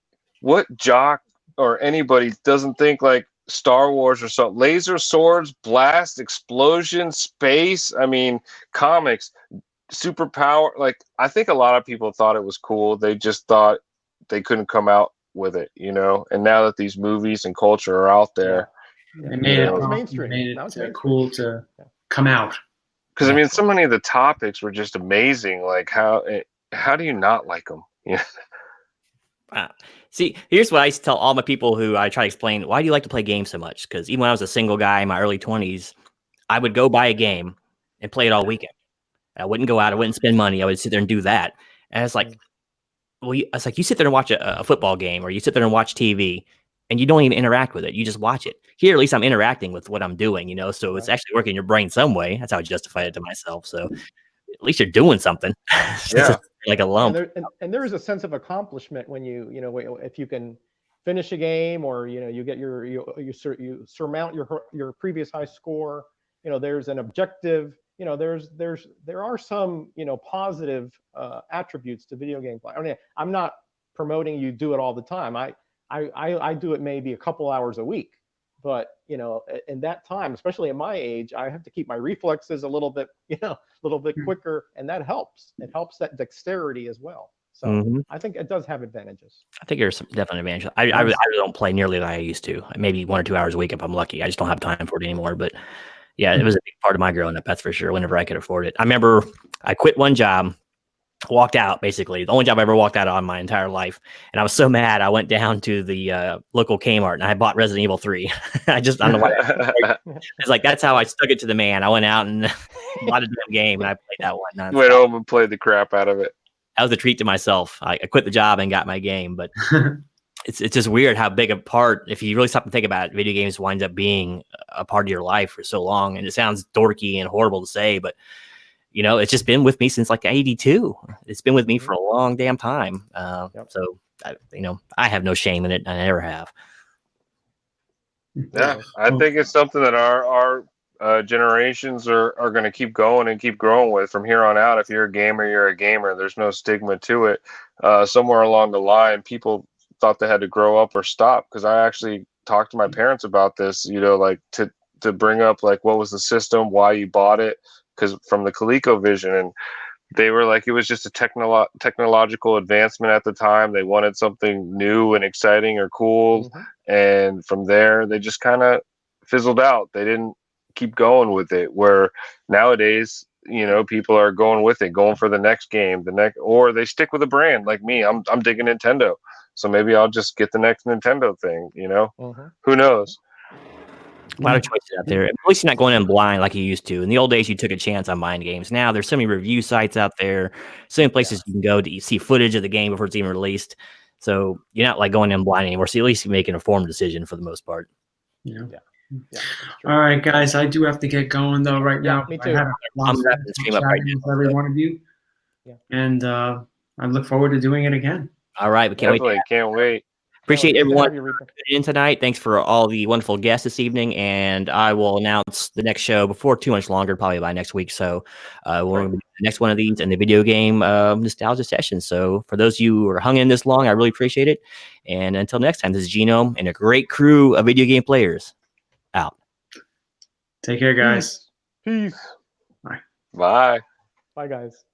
D: what jock or anybody doesn't think like Star Wars or something? Laser swords, blast, explosion, space. I mean, comics, superpower. Like, I think a lot of people thought it was cool. They just thought they couldn't come out with it, And now that these movies and culture are out there,
E: they made it mainstream. Made it cool to come out.
D: Because I mean, so many of the topics were just amazing. Like, how do you not like them? Yeah.
A: See, here's what I used to tell all my people who I try to explain, why do you like to play games so much? Because even when I was a single guy in my early 20s, I would go buy a game and play it all weekend. I wouldn't go out. I wouldn't spend money. I would sit there and do that. And it's like, you sit there and watch a football game, or you sit there and watch TV, and you don't even interact with it. You just watch it. Here, at least I'm interacting with what I'm doing, so it's actually working in your brain some way. That's how I justify it to myself. So at least you're doing something.
D: Yeah.
A: Like a lump.
B: And there is a sense of accomplishment when if you can finish a game, or you get you surmount your previous high score. There's an objective. There are some positive attributes to video game play. I mean, I'm not promoting you do it all the time. I do it maybe a couple hours a week, but in that time, especially at my age, I have to keep my reflexes a little bit quicker, and that helps. It helps that dexterity as well. So I think it does have advantages.
A: I think there's some definite advantages. I really don't play nearly like I used to. Maybe 1 or 2 hours a week if I'm lucky. I just don't have time for it anymore. But yeah, it was a big part of my growing up. That's for sure. Whenever I could afford it, I remember I quit one job. Walked out, basically the only job I ever walked out on my entire life, and I was so mad I went down to the local Kmart and I bought Resident Evil 3. I don't know why. It's like that's how I stuck it to the man. I went out and bought a damn game, and I played that one.
D: Went home and played the crap out of it.
A: That was a treat to myself. I quit the job and got my game, but it's just weird how big a part, if you really stop and think about it, video games winds up being a part of your life for so long. And it sounds dorky and horrible to say, but it's just been with me since like 82. It's been with me for a long damn time. So, I have no shame in it. I never have.
D: Yeah, I think it's something that our generations are going to keep going and keep growing with from here on out. If you're a gamer, you're a gamer. There's no stigma to it. Somewhere along the line, people thought they had to grow up or stop. Because I actually talked to my parents about this, like to bring up like what was the system, why you bought it. Because from the ColecoVision, and they were like, it was just a technological advancement at the time. They wanted something new and exciting or cool. And from there, they just kind of fizzled out. They didn't keep going with it, where nowadays, people are going with it, going for the next game, or they stick with a brand like me. I'm digging Nintendo. So maybe I'll just get the next Nintendo thing, Who knows?
A: A lot of choices out there. At least you're not going in blind like you used to. In the old days, you took a chance on buying games. Now there's so many review sites out there, so many places you can go to see footage of the game before it's even released. So you're not like going in blind anymore. So at least you make an informed decision for the most part.
E: You know.
B: Yeah, that's true.
E: All right, guys. I do have to get going though right
B: Yeah,
E: now.
B: me
E: I
B: too.
E: had a lot
A: I'm
E: of
A: gonna
E: fun
A: have to stream up right
E: chatting
A: now,
E: with every
A: so.
E: one of you.
B: Yeah.
E: And I look forward to doing it again.
A: All right, we can't wait.
D: Definitely can't wait.
A: Appreciate
B: Good to
A: everyone
B: have you, Reaper.
A: tuning in tonight. Thanks for all the wonderful guests this evening, and I will announce the next show before too much longer, probably by next week. So we'll do the next one of these in the video game nostalgia session. So for those of you who are hung in this long, I really appreciate it. And until next time, this is Genome and a great crew of video game players out.
E: Take care, guys.
B: Peace.
D: Bye.
B: Bye, guys.